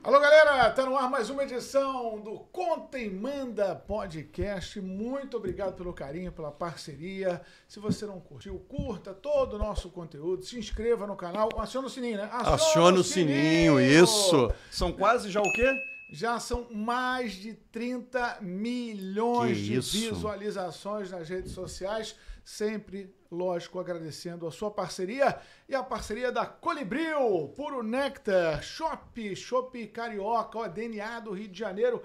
Alô, galera, tá no ar mais uma edição do Conta e Manda Podcast. Muito obrigado pelo carinho, pela parceria. Se você não curtiu, curta todo o nosso conteúdo, se inscreva no canal, aciona o sininho, né? Aciona o sininho, isso. São quase já o quê? Já são mais de 30 milhões de visualizações nas redes sociais. Sempre, lógico, agradecendo a sua parceria e a parceria da Colibril, Puro Néctar, Chopp Carioca, ó, DNA do Rio de Janeiro,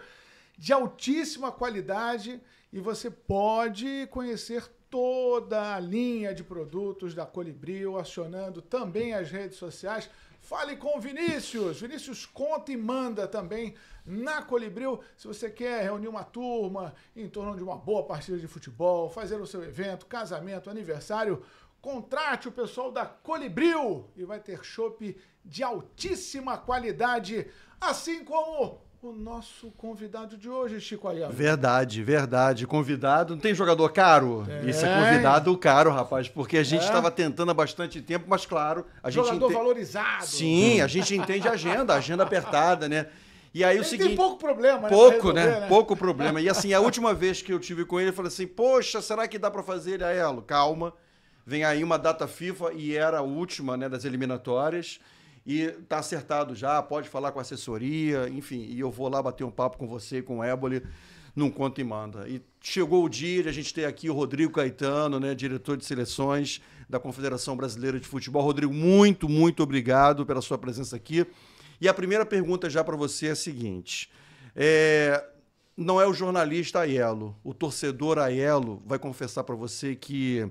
de altíssima qualidade, e você pode conhecer toda a linha de produtos da Colibril, acionando também as redes sociais. Fale com o Vinícius. Vinícius conta e manda também na Colibril. Se você quer reunir uma turma em torno de uma boa partida de futebol, fazer o seu evento, casamento, aniversário, contrate o pessoal da Colibril e vai ter chopp de altíssima qualidade, assim como o nosso convidado de hoje, Chico Ayala. Verdade, verdade. Convidado, não tem jogador caro? Isso é convidado caro, rapaz, porque a gente estava tentando há bastante tempo, mas claro... Jogador valorizado. Sim, a gente entende a agenda apertada, né? E aí o seguinte... Tem pouco problema, né? Pouco, né? Pouco problema. E assim, a última vez que eu tive com ele, eu falei assim, poxa, será que dá para fazer? Ele, Elo, calma, vem aí uma data FIFA, e era a última, né, das eliminatórias... E tá acertado já, pode falar com a assessoria, enfim, e eu vou lá bater um papo com você, com o Éboli, num Conta e Manda. E chegou o dia de a gente ter aqui o Rodrigo Caetano, né, diretor de seleções da Confederação Brasileira de Futebol. Rodrigo, muito, muito obrigado pela sua presença aqui. E a primeira pergunta já para você é a seguinte, não é o jornalista Aiello, o torcedor Aiello vai confessar para você que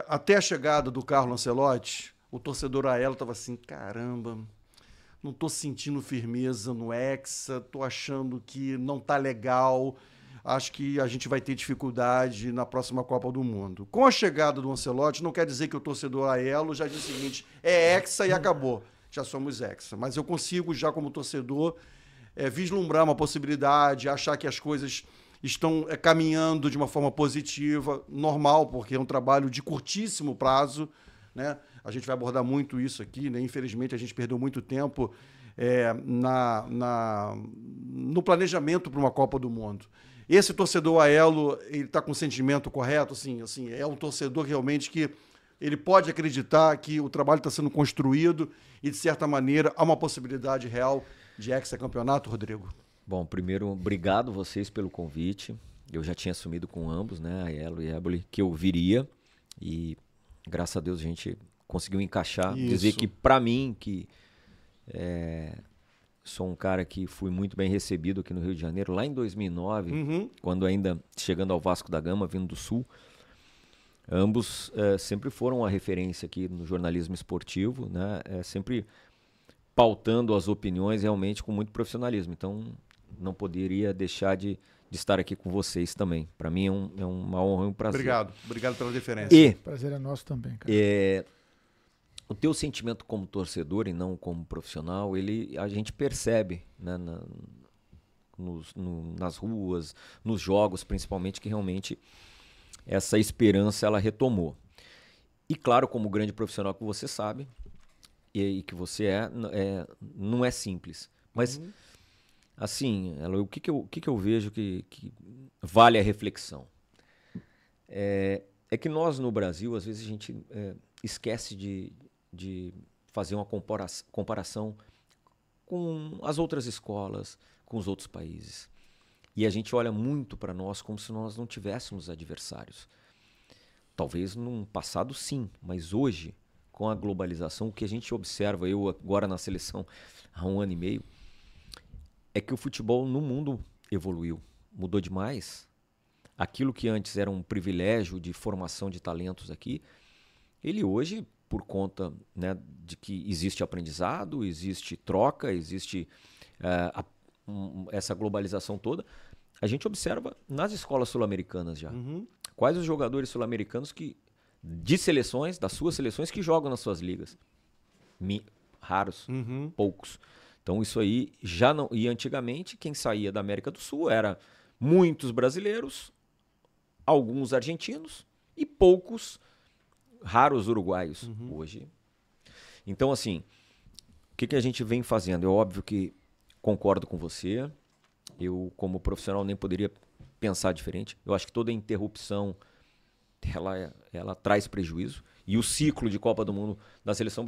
até a chegada do Carlo Ancelotti, o torcedor Aiello estava assim, caramba, não estou sentindo firmeza no Hexa, estou achando que não está legal, acho que a gente vai ter dificuldade na próxima Copa do Mundo. Com a chegada do Ancelotti, não quer dizer que o torcedor Aiello já diz o seguinte, é Hexa e acabou, já somos Hexa. Mas eu consigo já como torcedor vislumbrar uma possibilidade, achar que as coisas estão caminhando de uma forma positiva, normal, porque é um trabalho de curtíssimo prazo, né? A gente vai abordar muito isso aqui, né? Infelizmente, a gente perdeu muito tempo no planejamento para uma Copa do Mundo. Esse torcedor Aiello, ele está com o sentimento correto? Assim, é um torcedor realmente que ele pode acreditar que o trabalho está sendo construído e, de certa maneira, há uma possibilidade real de hexacampeonato, Rodrigo? Bom, primeiro, obrigado vocês pelo convite. Eu já tinha assumido com ambos, né, Aiello e Éboli, que eu viria e, graças a Deus, a gente conseguiu encaixar, isso. Dizer que para mim, que sou um cara que fui muito bem recebido aqui no Rio de Janeiro, lá em 2009, quando ainda chegando ao Vasco da Gama, vindo do Sul, ambos sempre foram uma referência aqui no jornalismo esportivo, né? Sempre pautando as opiniões realmente com muito profissionalismo, então não poderia deixar de estar aqui com vocês também. Para mim é uma honra e um prazer. Obrigado pela deferência. O prazer é nosso também, cara. O teu sentimento como torcedor e não como profissional, a gente percebe, né, nas ruas, nos jogos, principalmente, que realmente essa esperança ela retomou. E claro, como grande profissional que você sabe, e que você não é simples. Mas, assim, o que eu vejo que vale a reflexão? É que nós, no Brasil, às vezes a gente esquece de fazer uma comparação com as outras escolas, com os outros países. E a gente olha muito para nós como se nós não tivéssemos adversários. Talvez num passado sim, mas hoje, com a globalização, o que a gente observa, eu agora na seleção há 1 ano e meio, é que o futebol no mundo evoluiu, mudou demais. Aquilo que antes era um privilégio de formação de talentos aqui, ele hoje, por conta, né, de que existe aprendizado, existe troca, existe essa globalização toda, a gente observa nas escolas sul-americanas já. Quais os jogadores sul-americanos de seleções, das suas seleções, que jogam nas suas ligas? Raros, poucos. Então isso aí já não... E antigamente quem saía da América do Sul era muitos brasileiros, alguns argentinos e poucos raros uruguaios. Hoje. Então, assim, o que a gente vem fazendo? É óbvio que concordo com você. Eu, como profissional, nem poderia pensar diferente. Eu acho que toda interrupção ela traz prejuízo. E o ciclo de Copa do Mundo da seleção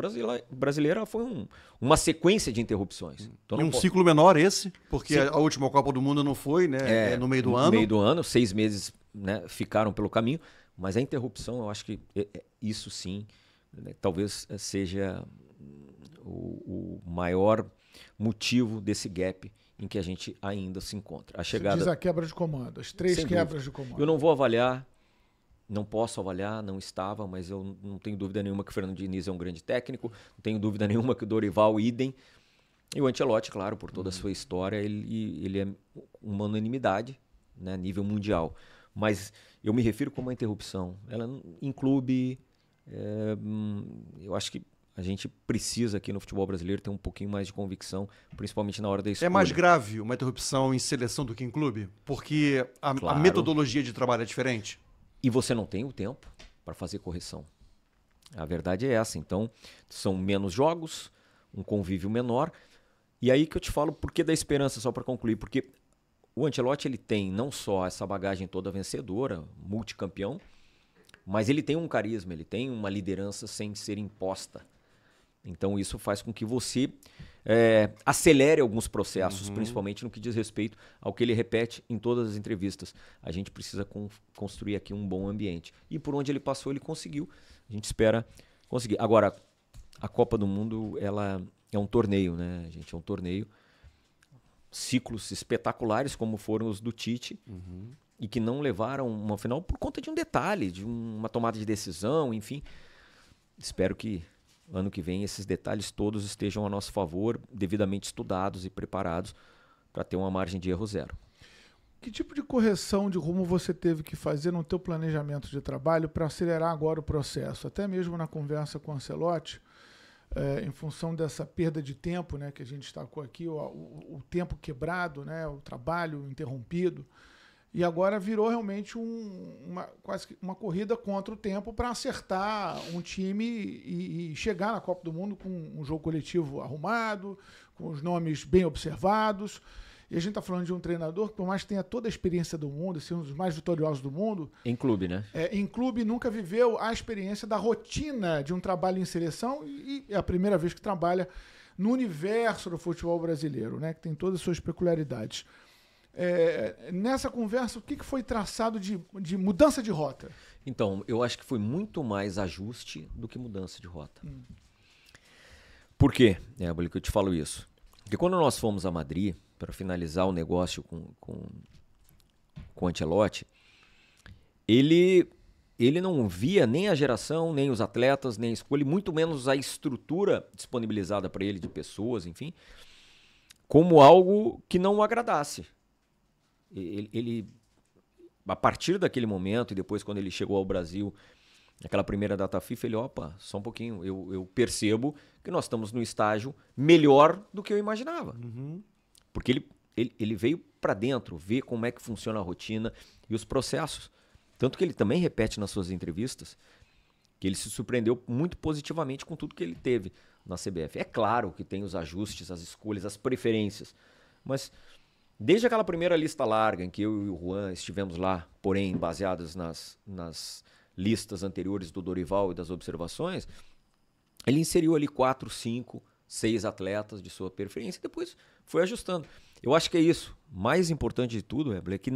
brasileira foi uma sequência de interrupções. Então, e um ciclo menor esse, porque a última Copa do Mundo não foi, né? No meio do ano. No meio do ano, 6 meses, né, ficaram pelo caminho. Mas a interrupção, eu acho que isso sim, né, talvez seja o maior motivo desse gap em que a gente ainda se encontra. A chegada... Você diz a quebra de comando, as 3 quebras de comando. Eu não vou avaliar, não posso avaliar, não estava, mas eu não tenho dúvida nenhuma que o Fernando Diniz é um grande técnico, não tenho dúvida nenhuma que o Dorival, idem. E o Ancelotti, claro, por toda a sua história, ele é uma unanimidade, né, a nível mundial. Mas eu me refiro como uma interrupção. Ela em clube, eu acho que a gente precisa aqui no futebol brasileiro ter um pouquinho mais de convicção, principalmente na hora da escolha. É mais grave uma interrupção em seleção do que em clube? Porque a metodologia de trabalho é diferente? E você não tem o tempo para fazer correção. A verdade é essa. Então, são menos jogos, um convívio menor. E aí que eu te falo por que da esperança, só para concluir. Porque o Ancelotti ele tem não só essa bagagem toda vencedora, multicampeão, mas ele tem um carisma, ele tem uma liderança sem ser imposta. Então isso faz com que você acelere alguns processos, principalmente no que diz respeito ao que ele repete em todas as entrevistas. A gente precisa construir aqui um bom ambiente. E por onde ele passou, ele conseguiu. A gente espera conseguir. Agora, a Copa do Mundo ela é um torneio, né, gente? É um torneio. Ciclos espetaculares, como foram os do Tite, e que não levaram uma final por conta de um detalhe, de uma tomada de decisão, enfim. Espero que ano que vem esses detalhes todos estejam a nosso favor, devidamente estudados e preparados para ter uma margem de erro zero. Que tipo de correção de rumo você teve que fazer no teu planejamento de trabalho para acelerar agora o processo? Até mesmo na conversa com o Ancelotti, em função dessa perda de tempo, né, que a gente destacou aqui, o tempo quebrado, né, o trabalho interrompido, e agora virou realmente quase que uma corrida contra o tempo para acertar um time e chegar na Copa do Mundo com um jogo coletivo arrumado, com os nomes bem observados. E a gente está falando de um treinador que, por mais que tenha toda a experiência do mundo, ser um dos mais vitoriosos do mundo... Em clube, né? Em clube nunca viveu a experiência da rotina de um trabalho em seleção e é a primeira vez que trabalha no universo do futebol brasileiro, né? Que tem todas as suas peculiaridades. Nessa conversa, o que foi traçado de mudança de rota? Então, eu acho que foi muito mais ajuste do que mudança de rota. Por quê, Éboli, que eu te falo isso? Porque quando nós fomos a Madrid para finalizar o negócio com o Ancelotti, ele não via nem a geração, nem os atletas, nem a escolha, muito menos a estrutura disponibilizada para ele de pessoas, enfim, como algo que não o agradasse. Ele, a partir daquele momento, e depois quando ele chegou ao Brasil, naquela primeira data FIFA, ele, opa, só um pouquinho, eu percebo que nós estamos no estágio melhor do que eu imaginava. Porque ele veio para dentro, ver como é que funciona a rotina e os processos. Tanto que ele também repete nas suas entrevistas que ele se surpreendeu muito positivamente com tudo que ele teve na CBF. É claro que tem os ajustes, as escolhas, as preferências, mas desde aquela primeira lista larga em que eu e o Juan estivemos lá, porém baseadas nas listas anteriores do Dorival e das observações, ele inseriu ali 4, 5, 6 atletas de sua preferência e depois foi ajustando. Eu acho que é isso. Mais importante de tudo, é que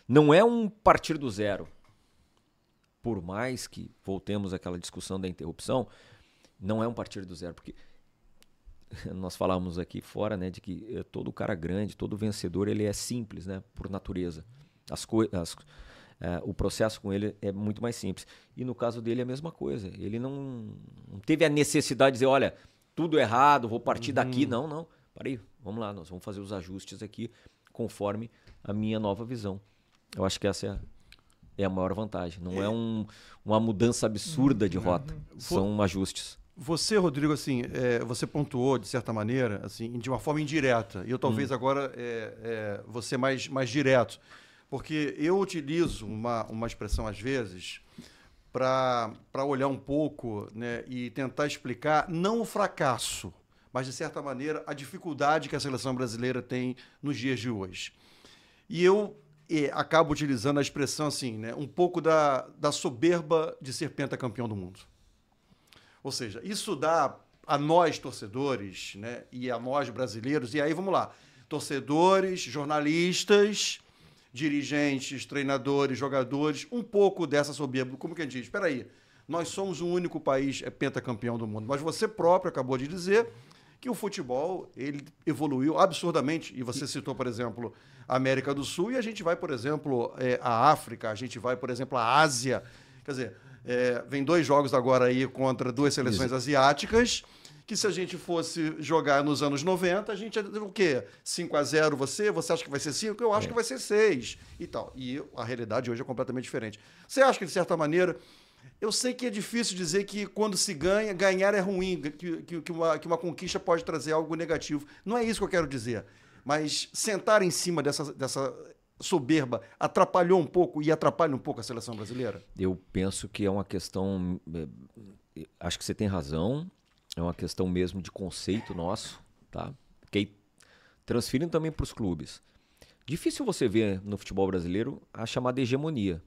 não é um partir do zero. Por mais que voltemos àquela discussão da interrupção, não é um partir do zero, porque nós falávamos aqui fora, né, de que todo cara grande, todo vencedor, ele é simples, né, por natureza. O processo com ele é muito mais simples. E no caso dele é a mesma coisa. Ele não teve a necessidade de dizer, olha, tudo errado, vou partir daqui. Não. Parei, vamos lá, nós vamos fazer os ajustes aqui conforme a minha nova visão. Eu acho que essa é a maior vantagem. Não é uma mudança absurda de rota. São ajustes. Você, Rodrigo, assim, você pontuou, de certa maneira, assim, de uma forma indireta. E eu talvez agora vou ser mais direto. Porque eu utilizo uma expressão, às vezes, para olhar um pouco, né, e tentar explicar, não o fracasso, mas, de certa maneira, a dificuldade que a seleção brasileira tem nos dias de hoje. E eu acabo utilizando a expressão assim, né, um pouco da soberba de ser pentacampeão do mundo. Ou seja, isso dá a nós, torcedores, né, e a nós, brasileiros, e aí vamos lá, torcedores, jornalistas, dirigentes, treinadores, jogadores, um pouco dessa soberba. Como que a gente diz? Espera aí, nós somos o único país pentacampeão do mundo, mas você próprio acabou de dizer que o futebol ele evoluiu absurdamente, e você citou, por exemplo, a América do Sul, e a gente vai, por exemplo, a África, a gente vai, por exemplo, a Ásia, quer dizer, vem 2 jogos agora aí contra 2 seleções asiáticas, que se a gente fosse jogar nos anos 90, a gente ia o quê? 5-0 você acha que vai ser 5? Eu acho que vai ser 6 e tal. E a realidade hoje é completamente diferente. Você acha que, de certa maneira, eu sei que é difícil dizer que quando se ganha, ganhar é ruim, que uma conquista pode trazer algo negativo. Não é isso que eu quero dizer. Mas sentar em cima dessa soberba atrapalhou um pouco e atrapalha um pouco a seleção brasileira? Eu penso que é uma questão... Acho que você tem razão. É uma questão mesmo de conceito nosso, tá? Que transferindo também para os clubes. Difícil você ver no futebol brasileiro a chamada hegemonia.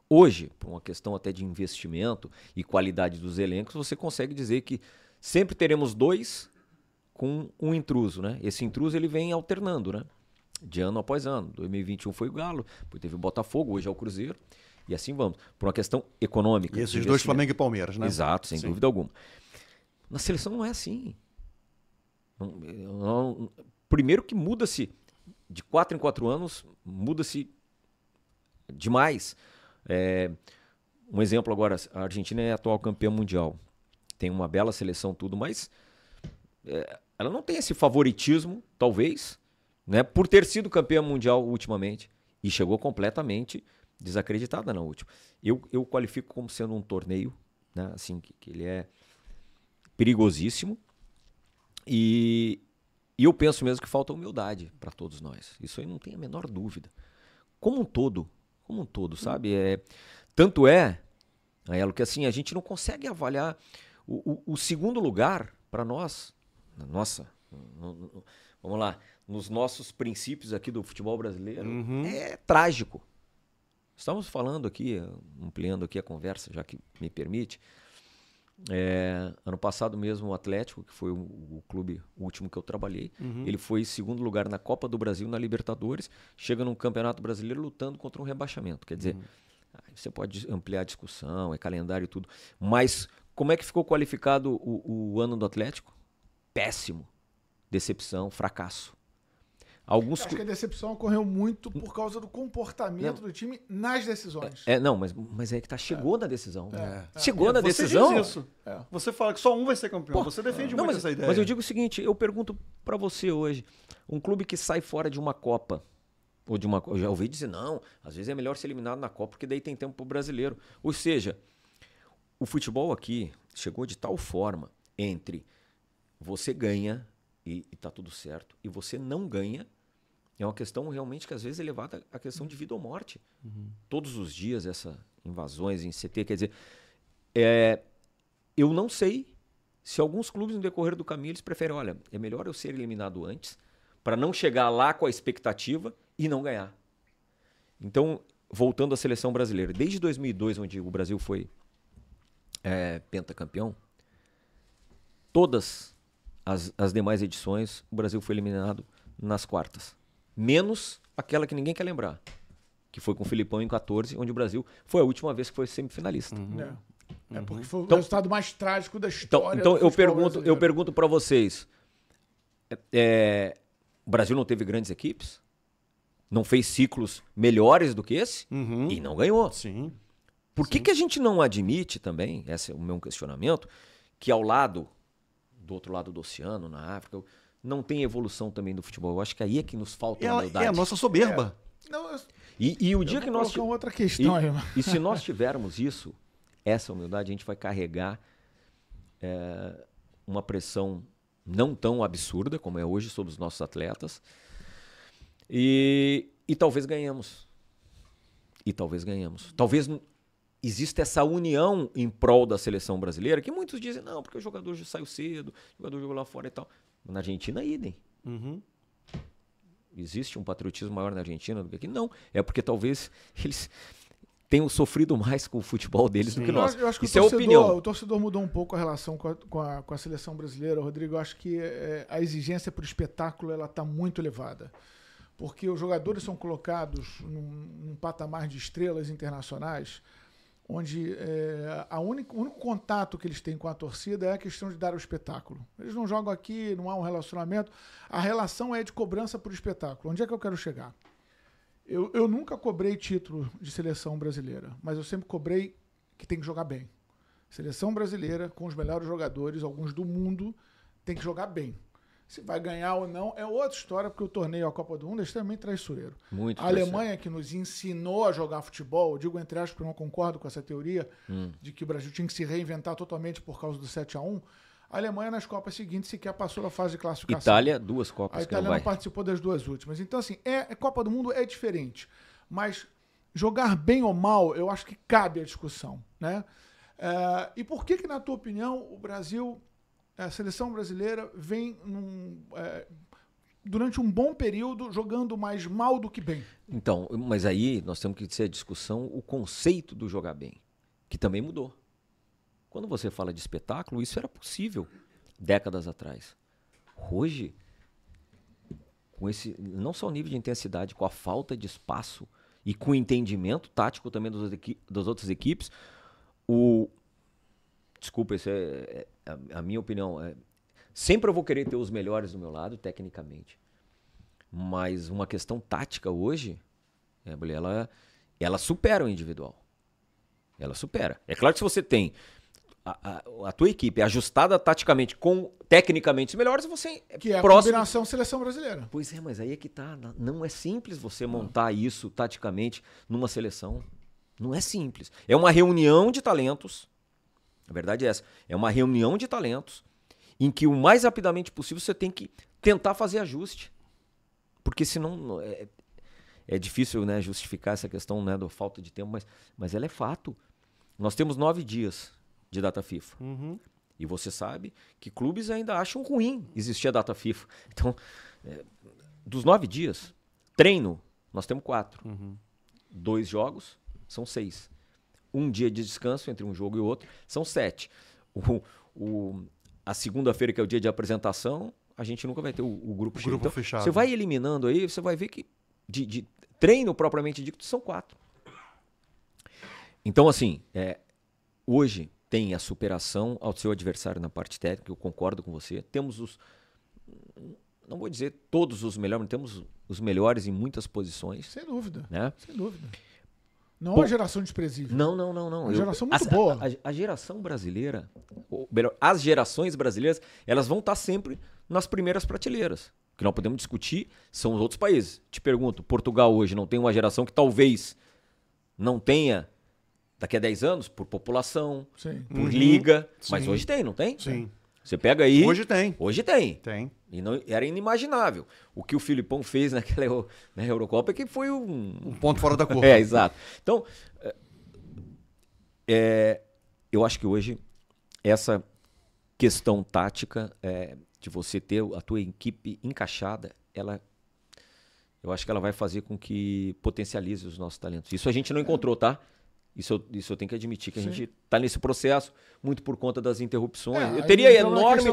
Hoje, por uma questão até de investimento e qualidade dos elencos, você consegue dizer que sempre teremos 2 com um intruso, né? Esse intruso ele vem alternando, né? De ano após ano. 2021 foi o Galo, depois teve o Botafogo, hoje é o Cruzeiro. E assim vamos. Por uma questão econômica. E esses 2 Flamengo e Palmeiras, né? Exato, sem dúvida alguma. Na seleção não é assim. Primeiro que muda-se, de 4 em 4 anos, muda-se demais. Um exemplo agora, a Argentina é a atual campeã mundial. Tem uma bela seleção, tudo, mas ela não tem esse favoritismo, talvez, né, por ter sido campeã mundial ultimamente. E chegou completamente desacreditada na última. Eu qualifico como sendo um torneio, né, assim, que ele é perigosíssimo, e eu penso mesmo que falta humildade para todos nós. Isso aí não tem a menor dúvida. Como um todo, sabe? Tanto Aelo, que assim, a gente não consegue avaliar o segundo lugar para nós, vamos lá, nos nossos princípios aqui do futebol brasileiro, é trágico. Estamos falando aqui, ampliando aqui a conversa, já que me permite. Ano passado mesmo o Atlético, que foi o clube último que eu trabalhei, ele foi em segundo lugar na Copa do Brasil, na Libertadores, chega num Campeonato Brasileiro lutando contra um rebaixamento. Quer dizer, você pode ampliar a discussão, é calendário e tudo, mas como é que ficou qualificado o ano do Atlético? Péssimo. Decepção, fracasso. Acho que a decepção ocorreu muito por causa do comportamento do time nas decisões. Mas é que chegou na decisão. Chegou na decisão. Diz isso. Você fala que só um vai ser campeão. Você defende muito essa ideia. Mas eu digo o seguinte, eu pergunto para você hoje, um clube que sai fora de uma Copa, eu já ouvi dizer, não, às vezes é melhor ser eliminado na Copa, porque daí tem tempo pro brasileiro. Ou seja, o futebol aqui chegou de tal forma entre você ganha e tá tudo certo, e você não ganha. É uma questão realmente que às vezes é levada à questão de vida ou morte. Todos os dias essas invasões em CT, quer dizer, eu não sei se alguns clubes no decorrer do caminho eles preferem, olha, é melhor eu ser eliminado antes para não chegar lá com a expectativa e não ganhar. Então, voltando à seleção brasileira, desde 2002, onde o Brasil foi pentacampeão, todas as demais edições o Brasil foi eliminado nas quartas. Menos aquela que ninguém quer lembrar, que foi com o Filipão em 14, onde o Brasil foi a última vez que foi semifinalista. Porque foi o resultado mais trágico da história. Então eu pergunto para vocês, o Brasil não teve grandes equipes? Não fez ciclos melhores do que esse? E não ganhou. Sim. Por que a gente não admite também, esse é o meu questionamento, que do outro lado do oceano, na África, não tem evolução também do futebol? Eu acho que aí é que nos falta humildade. É a nossa soberba. E o dia que nós... outra questão aí. E se nós tivermos isso, essa humildade, a gente vai carregar uma pressão não tão absurda como é hoje sobre os nossos atletas e talvez ganhemos. Talvez exista essa união em prol da seleção brasileira, que muitos dizem, não, porque o jogador já saiu cedo, o jogador jogou lá fora e tal. Na Argentina, idem. Uhum. Existe um patriotismo maior na Argentina do que aqui? Não. É porque talvez eles tenham sofrido mais com o futebol deles do que nós. Eu acho que isso é opinião. O torcedor mudou um pouco a relação com a seleção brasileira, Rodrigo. Eu acho que a exigência por espetáculo ela está muito elevada. Porque os jogadores são colocados num patamar de estrelas internacionais, onde o único contato que eles têm com a torcida é a questão de dar o espetáculo. Eles não jogam aqui, não há um relacionamento. A relação é de cobrança por espetáculo. Onde é que eu quero chegar? Eu nunca cobrei título de seleção brasileira, mas eu sempre cobrei que tem que jogar bem. Seleção brasileira, com os melhores jogadores, alguns do mundo, tem que jogar bem. Se vai ganhar ou não é outra história, porque o torneio, a Copa do Mundo, é extremamente traiçoeiro. Muito a Alemanha, que nos ensinou a jogar futebol, eu digo entre aspas, porque eu não concordo com essa teoria de que o Brasil tinha que se reinventar totalmente por causa do 7-1. A Alemanha, nas Copas seguintes, sequer passou da fase de classificação. Itália, 2 Copas. A Itália não participou das 2 últimas. Então, assim, a Copa do Mundo é diferente. Mas jogar bem ou mal, eu acho que cabe a discussão, né? E por que, na tua opinião, o Brasil, a seleção brasileira, vem durante um bom período jogando mais mal do que bem? Então, mas aí nós temos que ter a discussão, o conceito do jogar bem, que também mudou. Quando você fala de espetáculo, isso era possível décadas atrás. Hoje, com esse, não só o nível de intensidade, com a falta de espaço e com o entendimento tático também das outras equipes, desculpa, isso é a minha opinião. Sempre eu vou querer ter os melhores do meu lado, tecnicamente. Mas uma questão tática hoje, ela supera o individual. Ela supera. É claro que se você tem a tua equipe ajustada taticamente com tecnicamente os melhores, você que é a próximo... combinação seleção brasileira. Pois é, mas aí é que tá. Não é simples você montar isso taticamente numa seleção. Não é simples. É uma reunião de talentos. A verdade é essa. É uma reunião de talentos em que o mais rapidamente possível você tem que tentar fazer ajuste. Porque senão é difícil, né, justificar essa questão, né, da falta de tempo, mas ela é fato. Nós temos 9 dias de data FIFA. Uhum. E você sabe que clubes ainda acham ruim existir a data FIFA. Então, dos 9 dias, treino, nós temos 4. 2 jogos, são 6. Um dia de descanso entre um jogo e outro, são 7. A segunda-feira, que é o dia de apresentação, a gente nunca vai ter o grupo cheio. Então, fechado. Você vai eliminando aí, você vai ver que de treino propriamente dito, são 4. Então, assim, hoje tem a superação ao seu adversário na parte técnica, eu concordo com você. Temos não vou dizer todos os melhores, mas temos os melhores em muitas posições. Sem dúvida, né? Sem dúvida. Não é uma geração desprezível. Não. Uma geração muito boa. A geração brasileira, ou melhor, as gerações brasileiras, elas vão estar sempre nas primeiras prateleiras. O que nós podemos discutir são os outros países. Te pergunto, Portugal hoje não tem uma geração que talvez não tenha daqui a 10 anos, por população, Sim. por liga, Sim. mas hoje tem, não tem? Sim. Você pega aí... Hoje tem. Hoje tem. Tem. E não, era inimaginável. O que o Filipão fez naquela Eurocopa é que foi um ponto fora da curva. Exato. Então, eu acho que hoje essa questão tática de você ter a tua equipe encaixada, eu acho que ela vai fazer com que potencialize os nossos talentos. Isso a gente não encontrou, tá? Isso eu tenho que admitir, que a gente está nesse processo muito por conta das interrupções. Eu teria enorme...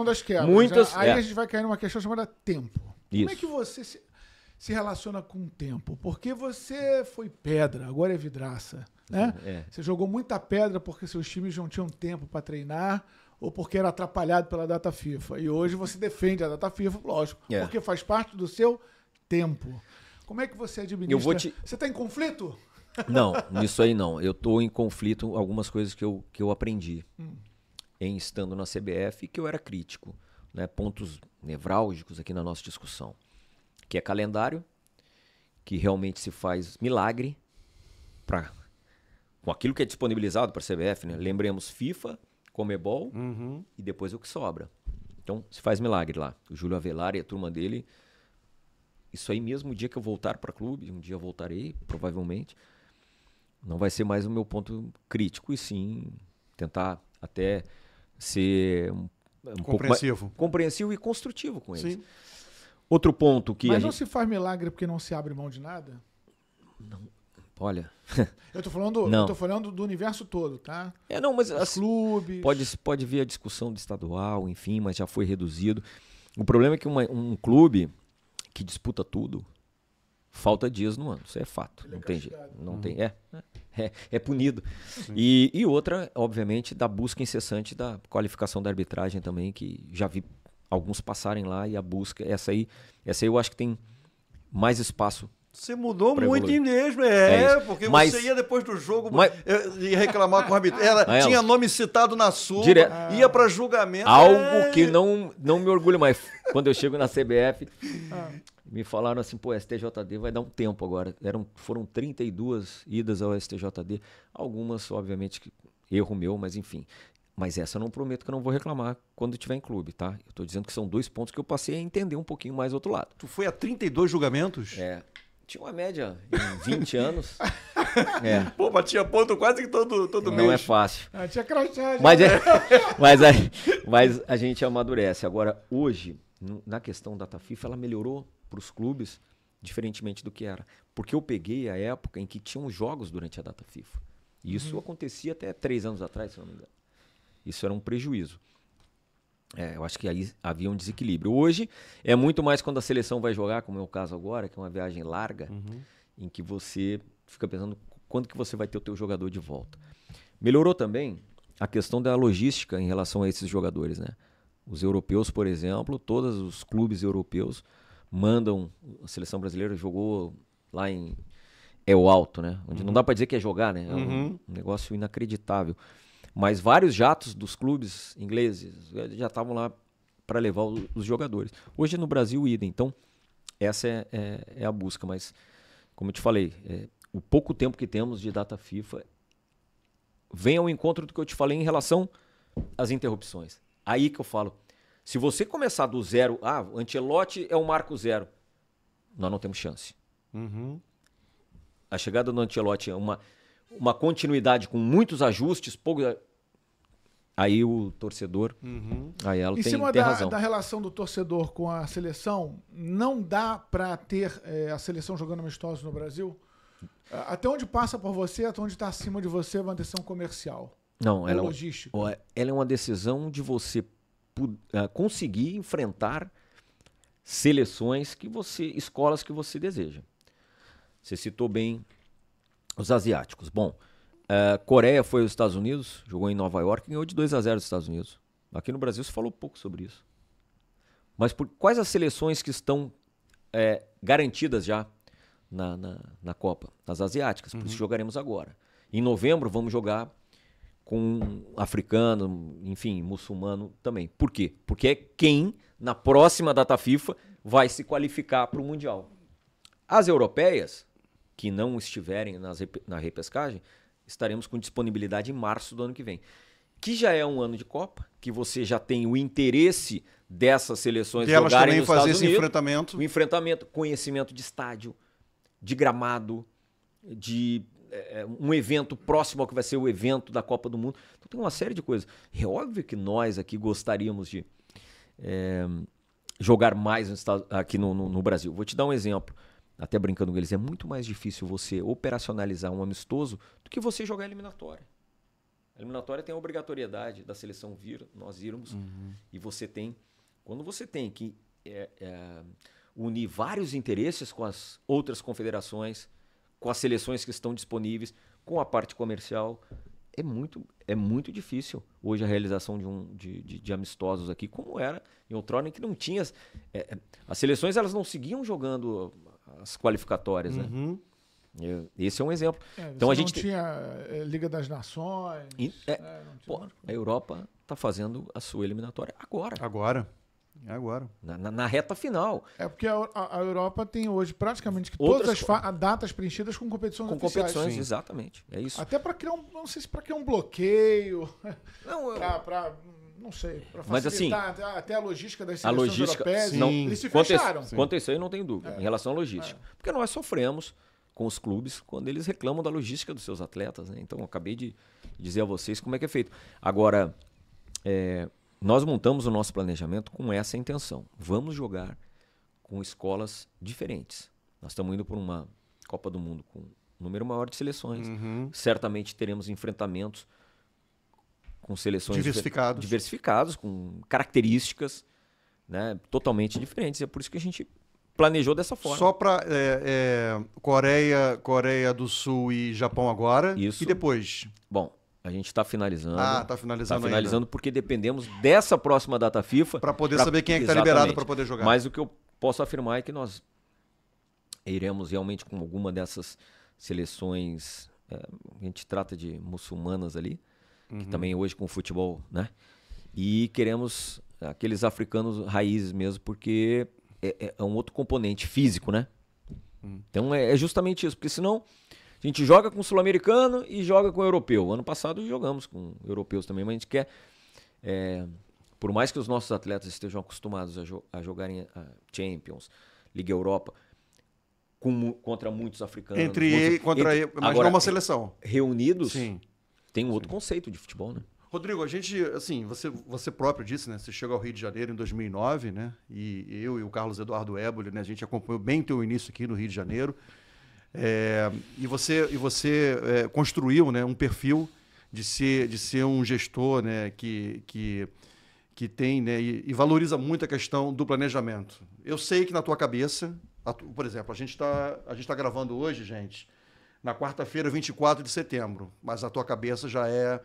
Muitas... Aí a gente vai cair numa questão chamada tempo. Isso. Como é que você se relaciona com o tempo? Porque você foi pedra, agora é vidraça, né? Você jogou muita pedra porque seus times não tinham tempo para treinar ou porque era atrapalhado pela data FIFA. E hoje você defende a data FIFA, lógico, porque faz parte do seu tempo. Como é que você administra? Você está em conflito? Não, nisso aí não. Eu estou em conflito com algumas coisas que eu aprendi em estando na CBF, que eu era crítico, né? Pontos nevrálgicos aqui na nossa discussão, que é calendário, que realmente se faz milagre com aquilo que é disponibilizado para a CBF, né? Lembremos FIFA, Comebol e depois o que sobra. Então se faz milagre lá. O Júlio Avelar e a turma dele, isso aí mesmo, o dia que eu voltar para clube, um dia eu voltarei, provavelmente, não vai ser mais o meu ponto crítico, e sim tentar até ser Compreensivo. Compreensivo e construtivo com eles. Sim. Outro ponto que Mas não se faz milagre porque não se abre mão de nada? Não. Olha... Eu tô falando do universo todo, tá? Não, mas... Os clubes... Pode ver a discussão do estadual, enfim, mas já foi reduzido. O problema é que um clube que disputa tudo, falta dias no ano. Isso é fato. Ele não é tem jeito. castigado. Não tem, é punido. E outra, obviamente, da busca incessante da qualificação da arbitragem também, que já vi alguns passarem lá, e a busca, essa aí eu acho que tem mais espaço. Você mudou pra muito evoluir. mesmo, porque Mas- você ia depois do jogo mas- ia reclamar com o árbitro. Ela tinha nome citado na súmula, ia para julgamento. Algo que não me orgulho mais. Quando eu chego na CBF, me falaram assim, pô, STJD vai dar um tempo agora. Foram 32 idas ao STJD. Algumas, obviamente, erro meu, mas enfim. Mas essa eu não prometo que eu não vou reclamar quando estiver em clube, tá? Eu tô dizendo que são 2 pontos que eu passei a entender um pouquinho mais do outro lado. Tu foi a 32 julgamentos? Tinha uma média em 20 anos. Pô, batia ponto quase que todo mês. Não é fácil. Tinha crachá. Mas a gente amadurece. Agora, hoje, na questão data FIFA, ela melhorou para os clubes, diferentemente do que era. Porque eu peguei a época em que tinham jogos durante a data FIFA. E isso acontecia até 3 anos atrás, se não me engano. Isso era um prejuízo. Eu acho que aí havia um desequilíbrio. Hoje é muito mais quando a seleção vai jogar, como é o caso agora, que é uma viagem larga, em que você fica pensando quando que você vai ter o teu jogador de volta. Melhorou também a questão da logística em relação a esses jogadores, né? Os europeus, por exemplo, todos os clubes europeus mandam... A seleção brasileira jogou lá em El Alto, né? Onde não dá para dizer que é jogar, né? É um negócio inacreditável. Mas vários jatos dos clubes ingleses já estavam lá para levar os jogadores. Hoje no Brasil, idem. Então, essa é a busca. Mas, como eu te falei, o pouco tempo que temos de data FIFA vem ao encontro do que eu te falei em relação às interrupções. Aí que eu falo, se você começar do zero, o Ancelotti é o marco zero, nós não temos chance. A chegada do Ancelotti é uma continuidade com muitos ajustes, aí o torcedor, aí ela Em tem cima razão. da relação do torcedor com a seleção, não dá para ter a seleção jogando amistosos no Brasil? Até onde passa por você, até onde está acima de você, é uma decisão comercial. Não, ela logística. Ela é uma decisão de você conseguir enfrentar seleções escolas que você deseja. Você citou bem os asiáticos. Bom, Coreia foi aos Estados Unidos, jogou em Nova York e ganhou de 2-0 dos Estados Unidos. Aqui no Brasil se falou pouco sobre isso. Mas quais as seleções que estão garantidas já na Copa? As asiáticas, por isso jogaremos agora. Em novembro vamos jogar com africano, enfim, muçulmano também. Por quê? Porque é quem, na próxima data FIFA, vai se qualificar para o Mundial. As europeias, que não estiverem na repescagem, estaremos com disponibilidade em março do ano que vem. Que já é um ano de Copa, que você já tem o interesse dessas seleções jogarem nos Estados Unidos. Esse enfrentamento. O enfrentamento, conhecimento de estádio, de gramado, de um evento próximo ao que vai ser o evento da Copa do Mundo. Então tem uma série de coisas. É óbvio que nós aqui gostaríamos de jogar mais aqui no Brasil. Vou te dar um exemplo. Até brincando com eles, é muito mais difícil você operacionalizar um amistoso do que você jogar eliminatória. A eliminatória tem a obrigatoriedade da seleção nós irmos, e quando você tem que unir vários interesses com as outras confederações, com as seleções que estão disponíveis, com a parte comercial, é muito difícil hoje a realização de amistosos aqui, como era em outrora, em que não tinha... as seleções elas não seguiam jogando as qualificatórias, né? Esse é um exemplo. Então a gente não tinha Liga das Nações. A Europa está fazendo a sua eliminatória Agora. Na reta final. Porque a Europa tem hoje praticamente todas as datas preenchidas com competições oficiais. Com competições, exatamente. É isso. Até para criar não sei se para criar um bloqueio. Não sei, para facilitar até a logística das seleções europeias. Eles se fecharam. Quanto a isso aí, não tem dúvida, em relação à logística. Porque nós sofremos com os clubes quando eles reclamam da logística dos seus atletas, né? Então, eu acabei de dizer a vocês como é que é feito. Agora, nós montamos o nosso planejamento com essa intenção. Vamos jogar com escolas diferentes. Nós estamos indo por uma Copa do Mundo com um número maior de seleções. Certamente teremos enfrentamentos com seleções diversificados, com características, né, totalmente diferentes. É por isso que a gente planejou dessa forma. Só para Coreia do Sul e Japão agora. Isso. E depois? Bom, a gente está finalizando. Está finalizando ainda. Porque dependemos dessa próxima data FIFA. Para poder saber quem é que está liberado para poder jogar. Mas o que eu posso afirmar é que nós iremos realmente com alguma dessas seleções, a gente trata de muçulmanas ali, que também hoje com o futebol, né? E queremos aqueles africanos raízes mesmo, porque é um outro componente físico, né? Então é justamente isso, porque senão a gente joga com o sul-americano e joga com o europeu. Ano passado jogamos com europeus também, mas a gente quer, por mais que os nossos atletas estejam acostumados a jogarem a Champions, Liga Europa, contra muitos africanos. Mas não uma seleção. Reunidos, sim, tem um outro conceito de futebol, né? Rodrigo, a gente, assim, você próprio disse, né? Você chegou ao Rio de Janeiro em 2009, né? E eu e o Carlos Eduardo Éboli, né? A gente acompanhou bem teu início aqui no Rio de Janeiro. E você construiu, né, um perfil de ser um gestor, né, que tem, né, e valoriza muito a questão do planejamento. Eu sei que na tua cabeça, por exemplo, a gente tá gravando hoje, gente, na quarta-feira, 24 de setembro, mas a tua cabeça já é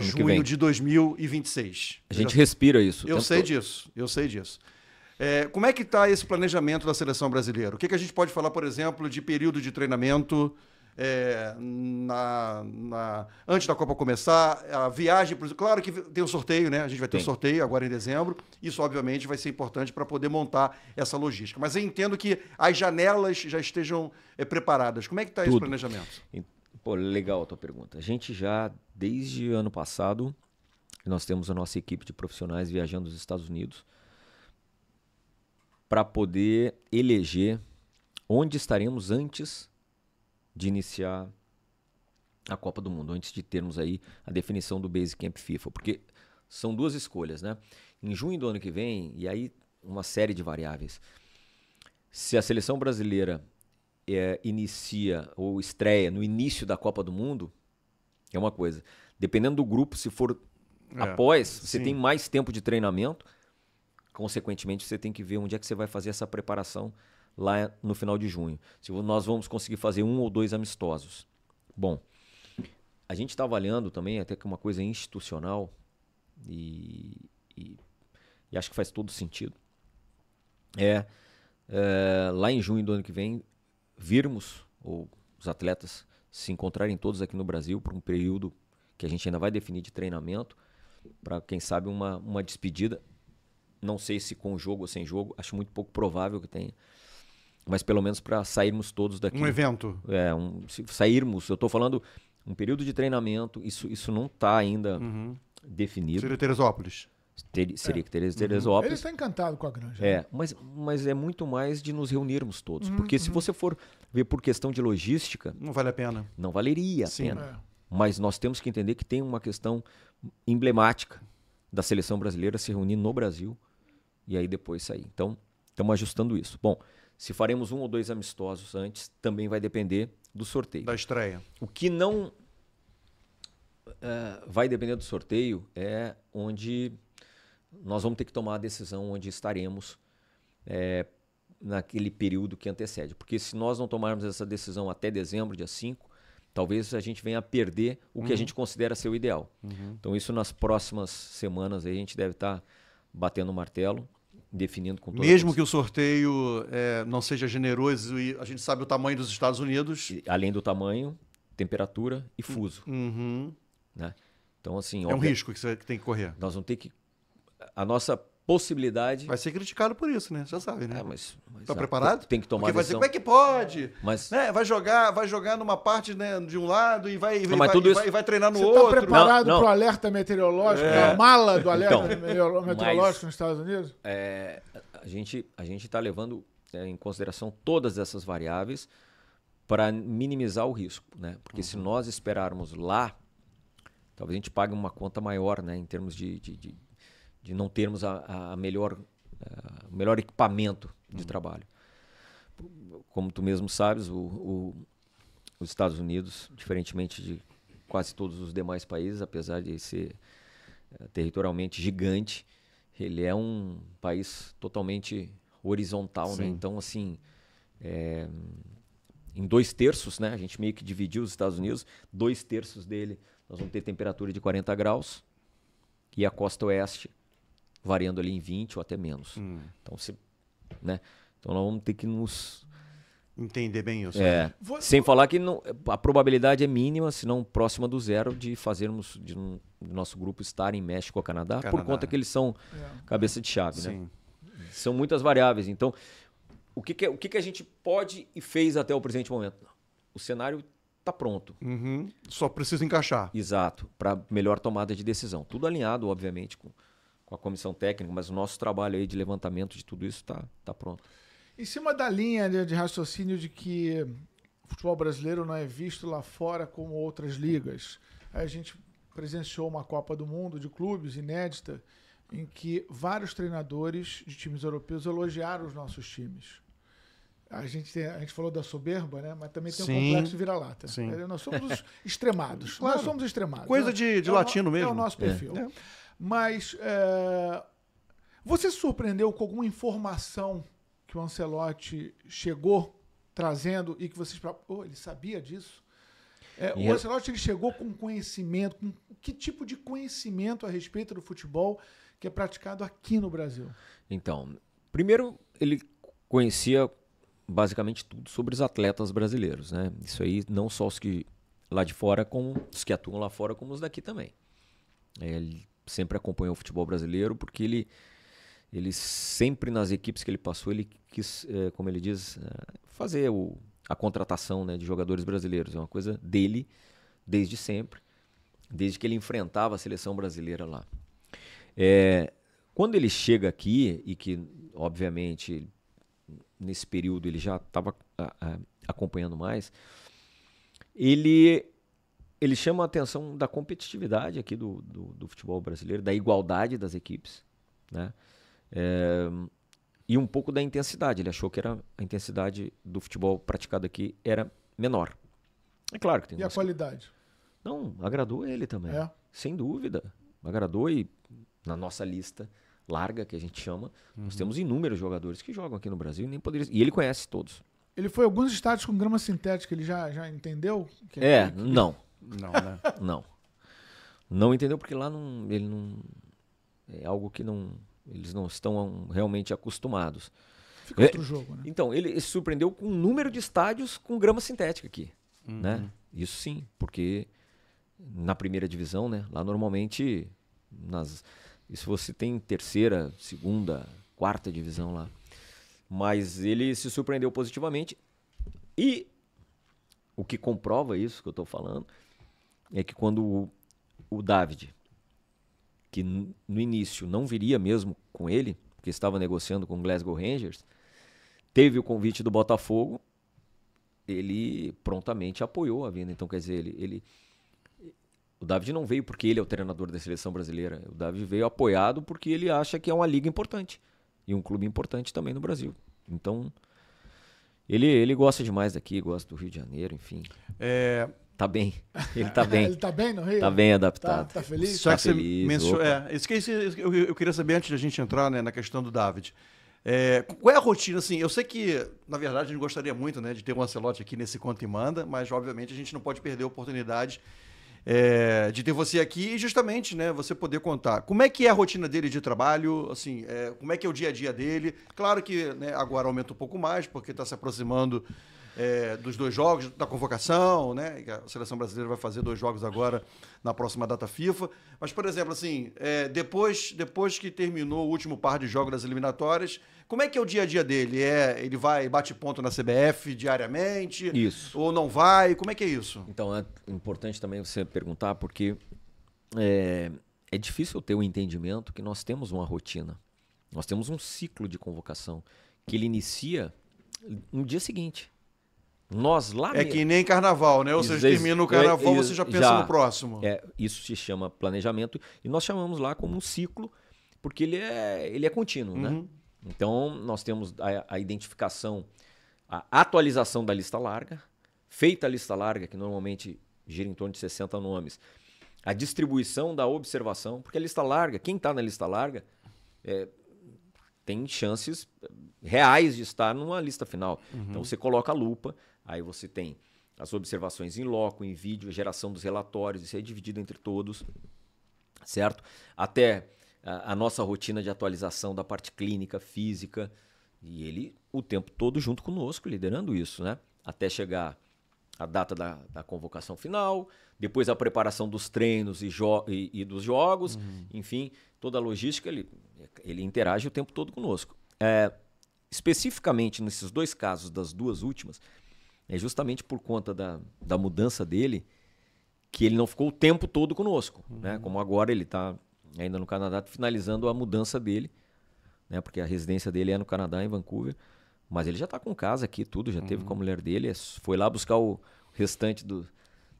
junho de 2026. A gente respira isso. Eu sei disso. Como é que está esse planejamento da seleção brasileira? O que a gente pode falar, por exemplo, de período de treinamento antes da Copa começar, a viagem... Claro que tem o sorteio, né? A gente vai ter o sorteio agora em dezembro. Isso, obviamente, vai ser importante para poder montar essa logística. Mas eu entendo que as janelas já estejam preparadas. Como é que está esse planejamento? Pô, legal a tua pergunta. A gente já, desde ano passado, nós temos a nossa equipe de profissionais viajando nos Estados Unidos para poder eleger onde estaremos antes de iniciar a Copa do Mundo, antes de termos aí a definição do Base Camp FIFA, porque são duas escolhas, né? Em junho do ano que vem, e aí uma série de variáveis. Se a seleção brasileira inicia ou estreia no início da Copa do Mundo, é uma coisa. Dependendo do grupo, se for após, você tem mais tempo de treinamento, consequentemente você tem que ver onde é que você vai fazer essa preparação lá no final de junho. Se nós vamos conseguir fazer 1 ou 2 amistosos. Bom, a gente está avaliando também até que uma coisa institucional e acho que faz todo sentido. Lá em junho do ano que vem, virmos, ou os atletas se encontrarem todos aqui no Brasil por um período que a gente ainda vai definir de treinamento, para, quem sabe, uma despedida. Não sei se com jogo ou sem jogo, acho muito pouco provável que tenha, mas pelo menos para sairmos todos daqui. Um evento. Se sairmos, eu estou falando um período de treinamento, isso não está ainda definido. Seria Teresópolis. Seria que Teresópolis. Ele está encantado com a Granja. Mas é muito mais de nos reunirmos todos. Porque se você for ver por questão de logística... Não vale a pena. Não valeria a pena. Mas nós temos que entender que tem uma questão emblemática da seleção brasileira se reunir no Brasil e aí depois sair. Então, estamos ajustando isso. Bom, se faremos 1 ou 2 amistosos antes, também vai depender do sorteio. Da estreia. O que não vai depender do sorteio é onde... nós vamos ter que tomar a decisão onde estaremos naquele período que antecede. Porque se nós não tomarmos essa decisão até dezembro, dia 5, talvez a gente venha a perder o que a gente considera ser o ideal. Então isso nas próximas semanas aí a gente deve estar batendo o martelo, definindo com toda mesmo que o sorteio não seja generoso e a gente sabe o tamanho dos Estados Unidos. Além do tamanho, temperatura e fuso. Né? Então, assim, um risco que você tem que correr. Nós vamos ter que... A nossa possibilidade... Vai ser criticado por isso, né? Já sabe, né? Mas tá preparado? Tem que tomar a decisão. Vai dizer, como é que pode? Mas... né? Vai jogar numa parte, né, de um lado e vai treinar no Você outro. Você está preparado para o alerta meteorológico, a mala do alerta meteorológico nos Estados Unidos? A gente está levando em consideração todas essas variáveis para minimizar o risco, né? Porque se nós esperarmos lá, talvez a gente pague uma conta maior, né, em termos de de não termos o melhor equipamento de trabalho. Como tu mesmo sabes, os Estados Unidos, diferentemente de quase todos os demais países, apesar de ser territorialmente gigante, ele é um país totalmente horizontal, né? Então, assim, em 2/3, né? A gente meio que dividiu os Estados Unidos, 2/3 dele nós vamos ter temperatura de 40 graus e a costa oeste variando ali em 20 ou até menos. Então, né? Então nós vamos ter que nos... Entender bem isso. Sem falar que a probabilidade é mínima, se não próxima do zero, de fazermos de nosso grupo estar em México ou Canadá, por conta que eles são cabeça de chave, né? São muitas variáveis. Então, o que a gente pode e fez até o presente momento? O cenário está pronto. Só precisa encaixar. Exato, para melhor tomada de decisão. Tudo alinhado, obviamente, com a comissão técnica, mas o nosso trabalho aí de levantamento de tudo isso está pronto. Em cima da linha de raciocínio de que o futebol brasileiro não é visto lá fora como outras ligas, a gente presenciou uma Copa do Mundo de clubes inédita em que vários treinadores de times europeus elogiaram os nossos times. A gente falou da soberba, né? Mas também tem um complexo de vira-lata. Nós somos os extremados. Claro. Nós somos extremados. Coisa de latino mesmo. É o nosso perfil. Mas você se surpreendeu com alguma informação que o Ancelotti chegou trazendo e que vocês... ele sabia disso? O Ancelotti ele chegou com conhecimento, com que tipo de conhecimento a respeito do futebol que é praticado aqui no Brasil? Então, primeiro ele conhecia basicamente tudo sobre os atletas brasileiros, né? Isso aí não só os que lá de fora, como os que atuam lá fora, como os daqui também. Ele sempre acompanhou o futebol brasileiro porque ele sempre nas equipes que ele passou, ele quis, como ele diz, fazer a contratação, né, de jogadores brasileiros. É uma coisa dele desde sempre, desde que ele enfrentava a seleção brasileira lá. Quando ele chega aqui, e que obviamente nesse período ele já estava acompanhando mais, ele chama a atenção da competitividade aqui do futebol brasileiro, da igualdade das equipes, né? E um pouco da intensidade. Ele achou que a intensidade do futebol praticado aqui era menor. É claro que tem. E a qualidade? Não, agradou ele também. Sem dúvida. Agradou, e na nossa lista larga, que a gente chama, nós temos inúmeros jogadores que jogam aqui no Brasil e nem poderiam. E ele conhece todos. Ele foi a alguns estádios com grama sintética, ele já entendeu? Não. Não, né? Não entendeu porque lá ele não... É algo que eles não estão realmente acostumados. Fica outro jogo, né? Então, ele se surpreendeu com o número de estádios com grama sintética aqui, né? Isso sim, porque na primeira divisão, né? Lá normalmente, isso você tem terceira, segunda, quarta divisão lá. Mas ele se surpreendeu positivamente. E o que comprova isso que eu estou falando é que quando o David, que no início não viria mesmo com ele, porque estava negociando com o Glasgow Rangers, teve o convite do Botafogo, ele prontamente apoiou a vinda. Então, quer dizer, o David não veio porque ele é o treinador da seleção brasileira. O David veio apoiado porque ele acha que é uma liga importante e um clube importante também no Brasil. Então, ele gosta demais daqui, gosta do Rio de Janeiro, enfim. Tá bem. Ele tá bem. Ele tá bem no Rio? Tá bem adaptado. Tá feliz? Só tá que você feliz. mencionou, eu queria saber, antes da gente entrar, né, na questão do David. Qual é a rotina, assim? Eu sei que, na verdade, a gente gostaria muito, né, de ter um Ancelotti aqui nesse Conta e Manda, mas, obviamente, a gente não pode perder a oportunidade de ter você aqui e, justamente, né, você poder contar. Como é que é a rotina dele de trabalho? Assim, como é que é o dia a dia dele? Claro que, né, agora aumenta um pouco mais, porque está se aproximando dos 2 jogos da convocação, né? A seleção brasileira vai fazer 2 jogos agora na próxima data FIFA. Mas, por exemplo, assim, depois que terminou o último par de jogos das eliminatórias, como é que é o dia a dia dele? Ele vai, bate ponto na CBF diariamente? Isso. Ou não vai? Como é que é isso? Então, é importante também você perguntar, porque é difícil ter o entendimento que nós temos uma rotina. Nós temos um ciclo de convocação que ele inicia no dia seguinte. Nós lá que nem carnaval, né? Ou seja, termina o carnaval, você já pensa no próximo. Isso se chama planejamento e nós chamamos lá como um ciclo porque ele é contínuo, né? Então, nós temos a identificação, a atualização da lista larga, feita a lista larga, que normalmente gira em torno de 60 nomes, a distribuição da observação, porque a lista larga, quem está na lista larga, tem chances reais de estar numa lista final. Então, você coloca a lupa, aí você tem as observações em loco, em vídeo, a geração dos relatórios, isso é dividido entre todos, certo? Até a nossa rotina de atualização da parte clínica, física, e ele o tempo todo junto conosco, liderando isso, né? Até chegar a data da convocação final, depois a preparação dos treinos e dos jogos, enfim, toda a logística, ele interage o tempo todo conosco. Especificamente nesses 2 casos, das 2 últimas, é justamente por conta da mudança dele que ele não ficou o tempo todo conosco, né? Como agora ele está ainda no Canadá, finalizando a mudança dele, né? Porque a residência dele é no Canadá, em Vancouver, mas ele já está com casa aqui, tudo, já teve com a mulher dele, foi lá buscar o restante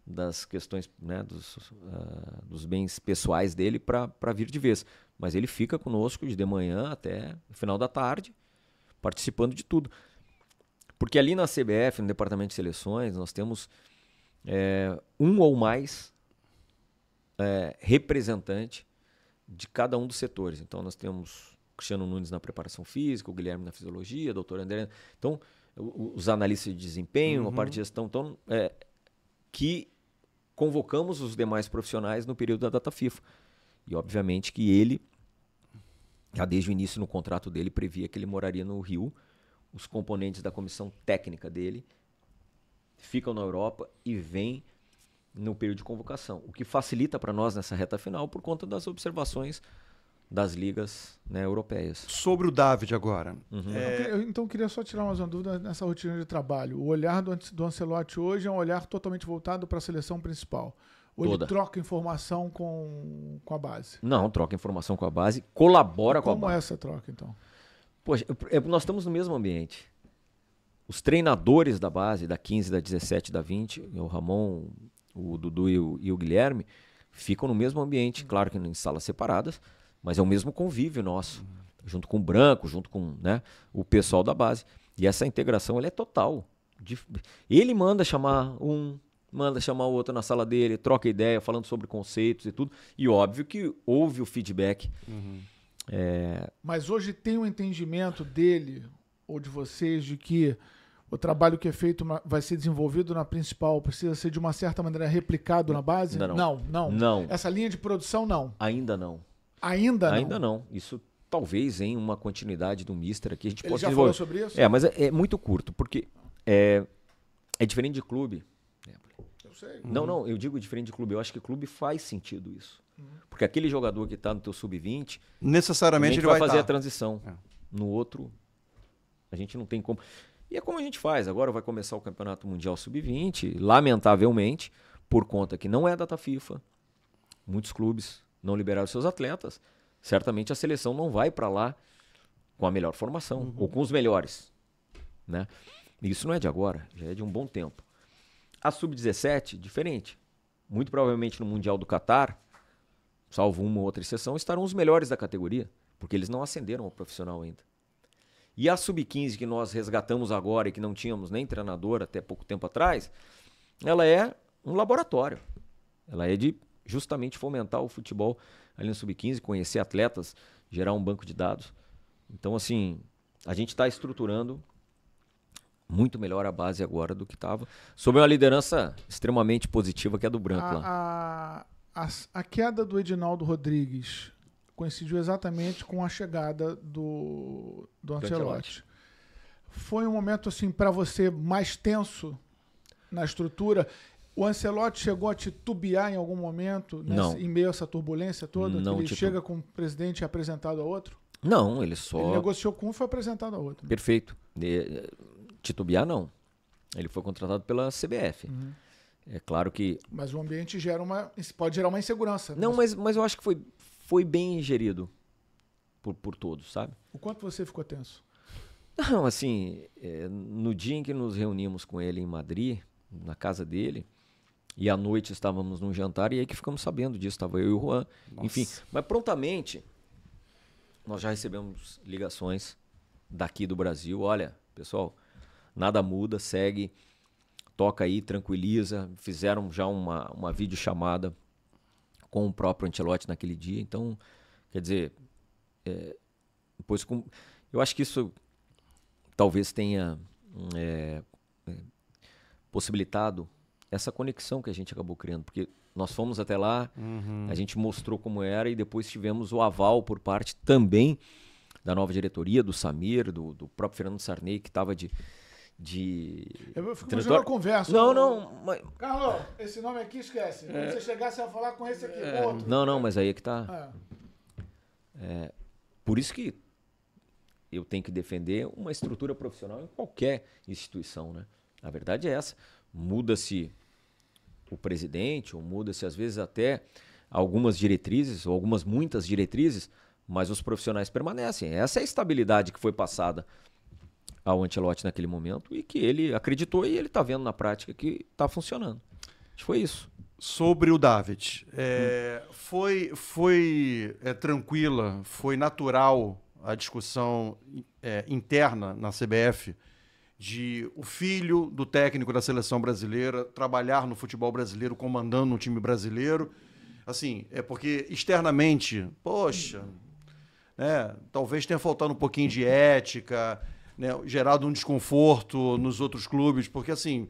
das questões, né? dos bens pessoais dele para vir de vez. Mas ele fica conosco de manhã até o final da tarde, participando de tudo. Porque ali na CBF, no Departamento de Seleções, nós temos um ou mais representante de cada um dos setores. Então, nós temos o Cristiano Nunes na preparação física, o Guilherme na fisiologia, o doutor André. Então, os analistas de desempenho, a parte de gestão, então, que convocamos os demais profissionais no período da data FIFA. E, obviamente, que ele, já desde o início no contrato dele, previa que ele moraria no Rio. Os componentes da comissão técnica dele ficam na Europa e vêm no período de convocação, o que facilita para nós nessa reta final por conta das observações das ligas, né, europeias. Sobre o David agora. Eu queria só tirar uma dúvida nessa rotina de trabalho. O olhar do Ancelotti hoje é um olhar totalmente voltado para a seleção principal. Ou ele troca informação com a base? Não, troca informação com a base, colabora com a base. Como é essa troca, então? Poxa, nós estamos no mesmo ambiente. Os treinadores da base, da 15, da 17, da 20, o Ramon, o Dudu e o Guilherme, ficam no mesmo ambiente, claro que em salas separadas, mas é o mesmo convívio nosso, junto com o Branco, junto com, né, o pessoal da base. E essa integração ela é total. Ele manda chamar o outro na sala dele, troca ideia, falando sobre conceitos e tudo. E óbvio que houve o feedback. Mas hoje tem um entendimento dele ou de vocês de que o trabalho que é feito vai ser desenvolvido na principal precisa ser de uma certa maneira replicado na base? Não. Essa linha de produção, não. Ainda não. Ainda não? Isso talvez em uma continuidade do Mister aqui a gente pode já falou sobre isso? Mas é muito curto, porque é diferente de clube. Eu sei. Não, eu digo diferente de clube. Eu acho que clube faz sentido isso. Porque aquele jogador que está no teu sub-20, necessariamente ele vai fazer a transição. No outro, a gente não tem como. E é como a gente faz. Agora vai começar o Campeonato Mundial Sub-20, lamentavelmente, por conta que não é data FIFA, muitos clubes não liberaram seus atletas, certamente a seleção não vai para lá com a melhor formação, ou com os melhores, né? E isso não é de agora, já é de um bom tempo. A Sub-17, diferente. Muito provavelmente no Mundial do Catar, salvo uma ou outra exceção, estarão os melhores da categoria, porque eles não ascenderam ao profissional ainda. E a Sub-15 que nós resgatamos agora e que não tínhamos nem treinador até pouco tempo atrás, ela é um laboratório. Ela é de justamente fomentar o futebol ali no Sub-15, conhecer atletas, gerar um banco de dados. Então, assim, a gente está estruturando muito melhor a base agora do que estava, sob uma liderança extremamente positiva que é do Branco lá. A queda do Edinaldo Rodrigues coincidiu exatamente com a chegada do Ancelotti. Foi um momento assim para você mais tenso na estrutura? O Ancelotti chegou a titubear em algum momento, em meio a essa turbulência toda? Não, ele chega com um presidente apresentado a outro? Não, ele só... Ele negociou com um e foi apresentado a outro. Perfeito. Titubear, não. Ele foi contratado pela CBF. É claro que... Mas o ambiente pode gerar uma insegurança. Não, mas eu acho que foi bem gerido por todos, sabe? O quanto você ficou tenso? Não, assim, no dia em que nos reunimos com ele em Madrid, na casa dele, e à noite estávamos num jantar, e aí que ficamos sabendo disso, estava eu e o Juan. Nossa. Enfim, mas prontamente nós já recebemos ligações daqui do Brasil. Olha, pessoal, nada muda, segue, toca aí, tranquiliza. Fizeram já uma videochamada com o próprio Ancelotti naquele dia. Então, quer dizer, depois eu acho que isso talvez tenha possibilitado essa conexão que a gente acabou criando, porque nós fomos até lá, a gente mostrou como era e depois tivemos o aval por parte também da nova diretoria, do Samir, do próprio Fernando Sarney, que estava de Eu fico imaginando a conversa. Não, mas... Carlos, esse nome aqui esquece. Quando você chegar, você vai falar com esse aqui. Outro. Não, mas aí é que tá. Por isso que eu tenho que defender uma estrutura profissional em qualquer instituição, né? A verdade é essa. Muda-se o presidente, ou muda-se às vezes até algumas diretrizes, ou muitas diretrizes, mas os profissionais permanecem. Essa é a estabilidade que foi passada ao Ancelotti naquele momento e que ele acreditou e ele está vendo na prática que está funcionando. Acho que foi isso. Sobre o David, foi tranquila, foi natural a discussão interna na CBF de o filho do técnico da seleção brasileira trabalhar no futebol brasileiro, comandando um time brasileiro. Assim, porque externamente, poxa, né, talvez tenha faltado um pouquinho de ética, né, gerado um desconforto nos outros clubes, porque assim,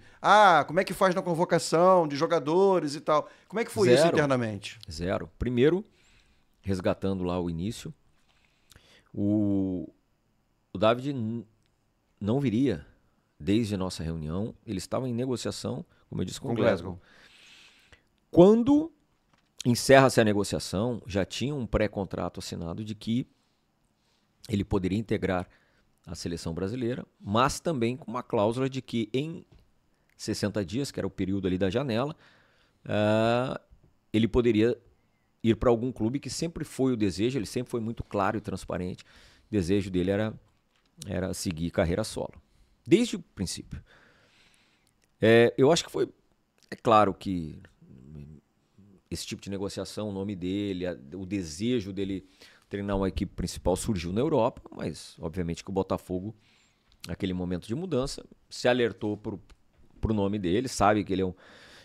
como é que faz na convocação de jogadores e tal? Como é que foi isso internamente? Zero. Primeiro, resgatando lá o início, o David não viria desde a nossa reunião, ele estava em negociação, como eu disse, com o Glasgow. Quando encerra-se a negociação, já tinha um pré-contrato assinado de que ele poderia integrar a seleção brasileira, mas também com uma cláusula de que em 60 dias, que era o período ali da janela, ele poderia ir para algum clube, que sempre foi o desejo, ele sempre foi muito claro e transparente. O desejo dele era seguir carreira solo, desde o princípio. Eu acho que foi... É claro que esse tipo de negociação, o nome dele, o desejo dele treinar uma equipe principal surgiu na Europa, mas obviamente que o Botafogo, naquele momento de mudança, se alertou pro nome dele, sabe que ele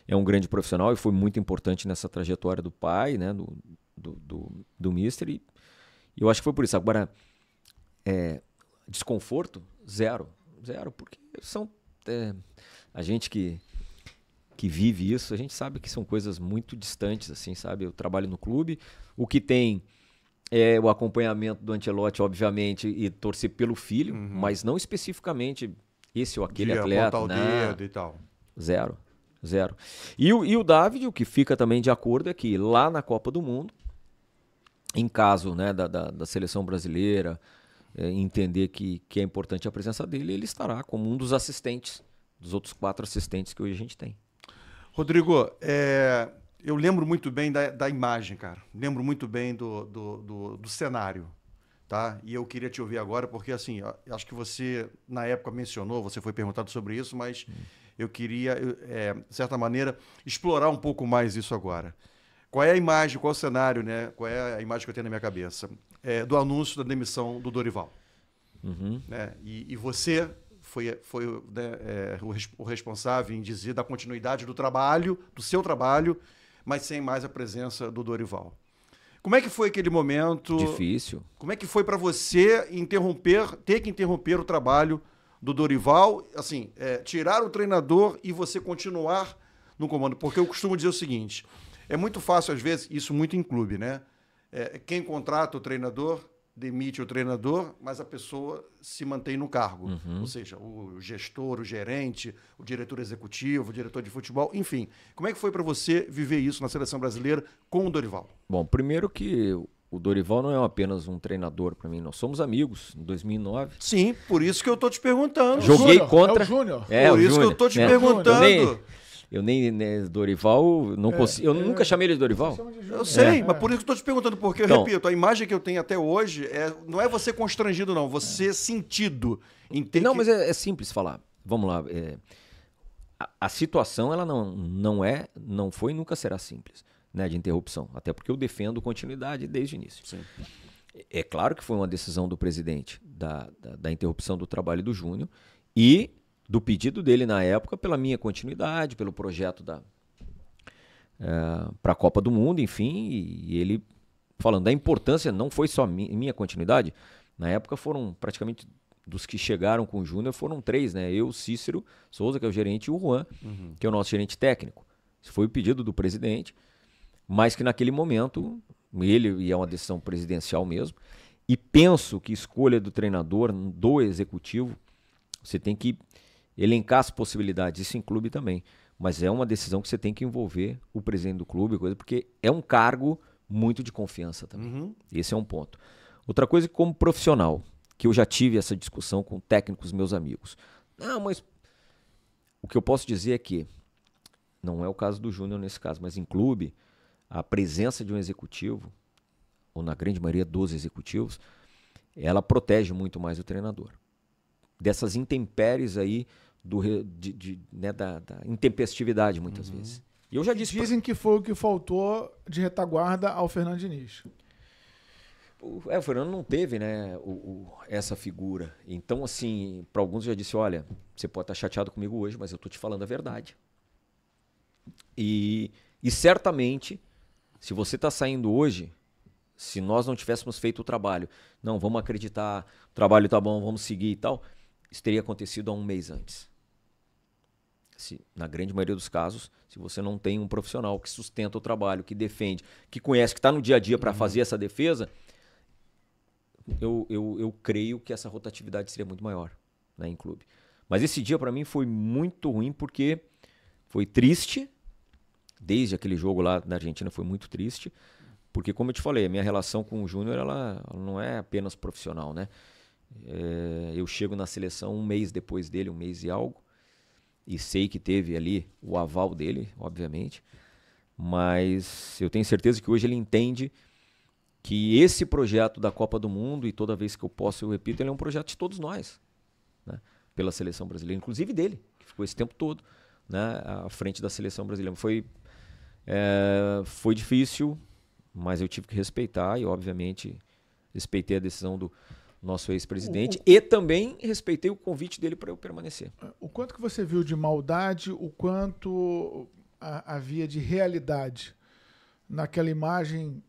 é um grande profissional e foi muito importante nessa trajetória do pai, né, do Mister, e eu acho que foi por isso. Agora, desconforto, zero, porque são a gente que vive isso, a gente sabe que são coisas muito distantes, assim, sabe? Eu trabalho no clube, o que tem é o acompanhamento do Ancelotti, obviamente, e torcer pelo filho, mas não especificamente esse ou aquele atleta. Apontar o dedo e tal. Zero. E o David, o que fica também de acordo é que lá na Copa do Mundo, em caso, né, da seleção brasileira, entender que é importante a presença dele, ele estará como um dos assistentes, dos outros 4 assistentes que hoje a gente tem. Rodrigo, eu lembro muito bem da imagem, cara. Lembro muito bem do cenário, tá? E eu queria te ouvir agora, porque assim, acho que você, na época, mencionou, você foi perguntado sobre isso, mas eu queria, de certa maneira, explorar um pouco mais isso agora. Qual é a imagem, qual é o cenário, né? Qual é a imagem que eu tenho na minha cabeça? Do anúncio da demissão do Dorival. Né? E você foi né, o responsável em dizer da continuidade do trabalho, do seu trabalho, mas sem mais a presença do Dorival. Como é que foi aquele momento? Difícil. Como é que foi para você ter que interromper o trabalho do Dorival, assim, tirar o treinador e você continuar no comando? Porque eu costumo dizer o seguinte, é muito fácil às vezes, isso muito em clube, né? Quem contrata o treinador demite o treinador, mas a pessoa se mantém no cargo. Ou seja, o gestor, o gerente, o diretor executivo, o diretor de futebol, enfim. Como é que foi para você viver isso na seleção brasileira com o Dorival? Bom, primeiro que o Dorival não é apenas um treinador para mim, nós somos amigos em 2009. Sim, por isso que eu tô te perguntando. Joguei contra... É o Júnior. Por isso que eu tô te perguntando. Eu nem Dorival, não consigo. Eu nunca chamei ele de Dorival. Eu sei, mas por isso que eu estou te perguntando, porque eu repito, a imagem que eu tenho até hoje não é você constrangido, não, você sentido em ter mas é simples falar. Vamos lá. A situação ela não foi e nunca será simples, né, de interrupção. Até porque eu defendo continuidade desde o início. Sim. É claro que foi uma decisão do presidente da interrupção do trabalho do Júnior e do pedido dele na época pela minha continuidade, pelo projeto para a Copa do Mundo, enfim, e ele falando da importância, não foi só minha continuidade, na época foram praticamente, dos que chegaram com o Júnior, foram 3, né? Eu, Cícero Souza, que é o gerente, e o Juan, que é o nosso gerente técnico. Isso foi o pedido do presidente, mas que naquele momento, e é uma decisão presidencial mesmo, e penso que escolha do treinador, do executivo, você tem que elencar as possibilidades, isso em clube também, mas é uma decisão que você tem que envolver o presidente do clube, porque é um cargo muito de confiança também. Esse é um ponto. Outra coisa, como profissional, que eu já tive essa discussão com técnicos meus amigos. Não, mas o que eu posso dizer é que, não é o caso do Júnior nesse caso, mas em clube, a presença de um executivo, ou na grande maioria dos executivos, ela protege muito mais o treinador. Dessas intempéries aí, da intempestividade muitas vezes. E eu já disse. Dizem que foi o que faltou de retaguarda ao Fernando Diniz. O Fernando não teve, né, essa figura. Então, assim, para alguns eu já disse, olha, você pode estar chateado comigo hoje, mas eu estou te falando a verdade. E certamente, se você está saindo hoje, se nós não tivéssemos feito o trabalho, não, vamos acreditar, o trabalho está bom, vamos seguir e tal, isso teria acontecido há um mês antes. Na grande maioria dos casos, se você não tem um profissional que sustenta o trabalho, que defende, que conhece, que está no dia a dia para fazer essa defesa, eu creio que essa rotatividade seria muito maior, né, em clube. Mas esse dia para mim foi muito ruim porque foi triste, desde aquele jogo lá na Argentina foi muito triste, porque como eu te falei, a minha relação com o Júnior ela não é apenas profissional, né? Eu chego na seleção um mês depois dele, um mês e algo, e sei que teve ali o aval dele, obviamente, mas eu tenho certeza que hoje ele entende que esse projeto da Copa do Mundo, e toda vez que eu posso eu repito, ele é um projeto de todos nós, né? Pela seleção brasileira, inclusive dele, que ficou esse tempo todo, né, à frente da seleção brasileira. Foi difícil, mas eu tive que respeitar e, obviamente, respeitei a decisão do nosso ex-presidente e também respeitei o convite dele para eu permanecer. O quanto que você viu de maldade, o quanto havia de realidade naquela imagem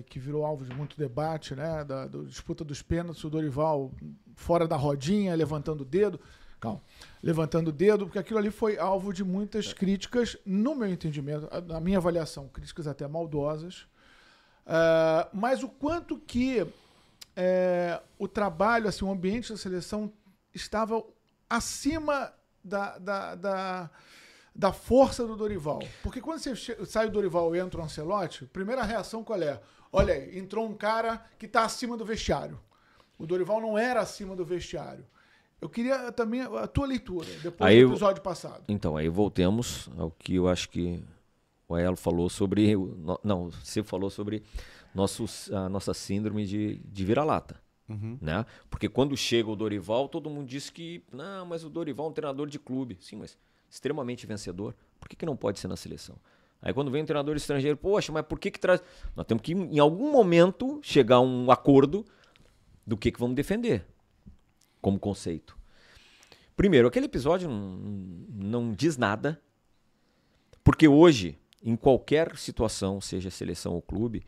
que virou alvo de muito debate, né, da disputa dos pênaltis, o Dorival fora da rodinha, levantando o dedo. Calma. Levantando o dedo, porque aquilo ali foi alvo de muitas críticas, no meu entendimento, na minha avaliação, críticas até maldosas. Mas o quanto que o trabalho, assim, o ambiente da seleção estava acima da força do Dorival. Porque quando você sai o Dorival e entra o Ancelotti, primeira reação qual é? Olha aí, entrou um cara que está acima do vestiário. O Dorival não era acima do vestiário. Eu queria também a tua leitura, depois do episódio passado. Então, aí voltemos ao que eu acho que o Aelo falou sobre... Não, você falou sobre a nossa síndrome de vira-lata. Né? Porque quando chega o Dorival, todo mundo diz que... Não, mas o Dorival é um treinador de clube. Sim, mas extremamente vencedor. Por que não pode ser na seleção? Aí quando vem um treinador estrangeiro, poxa, mas por que traz... Nós temos que, em algum momento, chegar a um acordo do que vamos defender como conceito. Primeiro, aquele episódio não diz nada, porque hoje, em qualquer situação, seja seleção ou clube,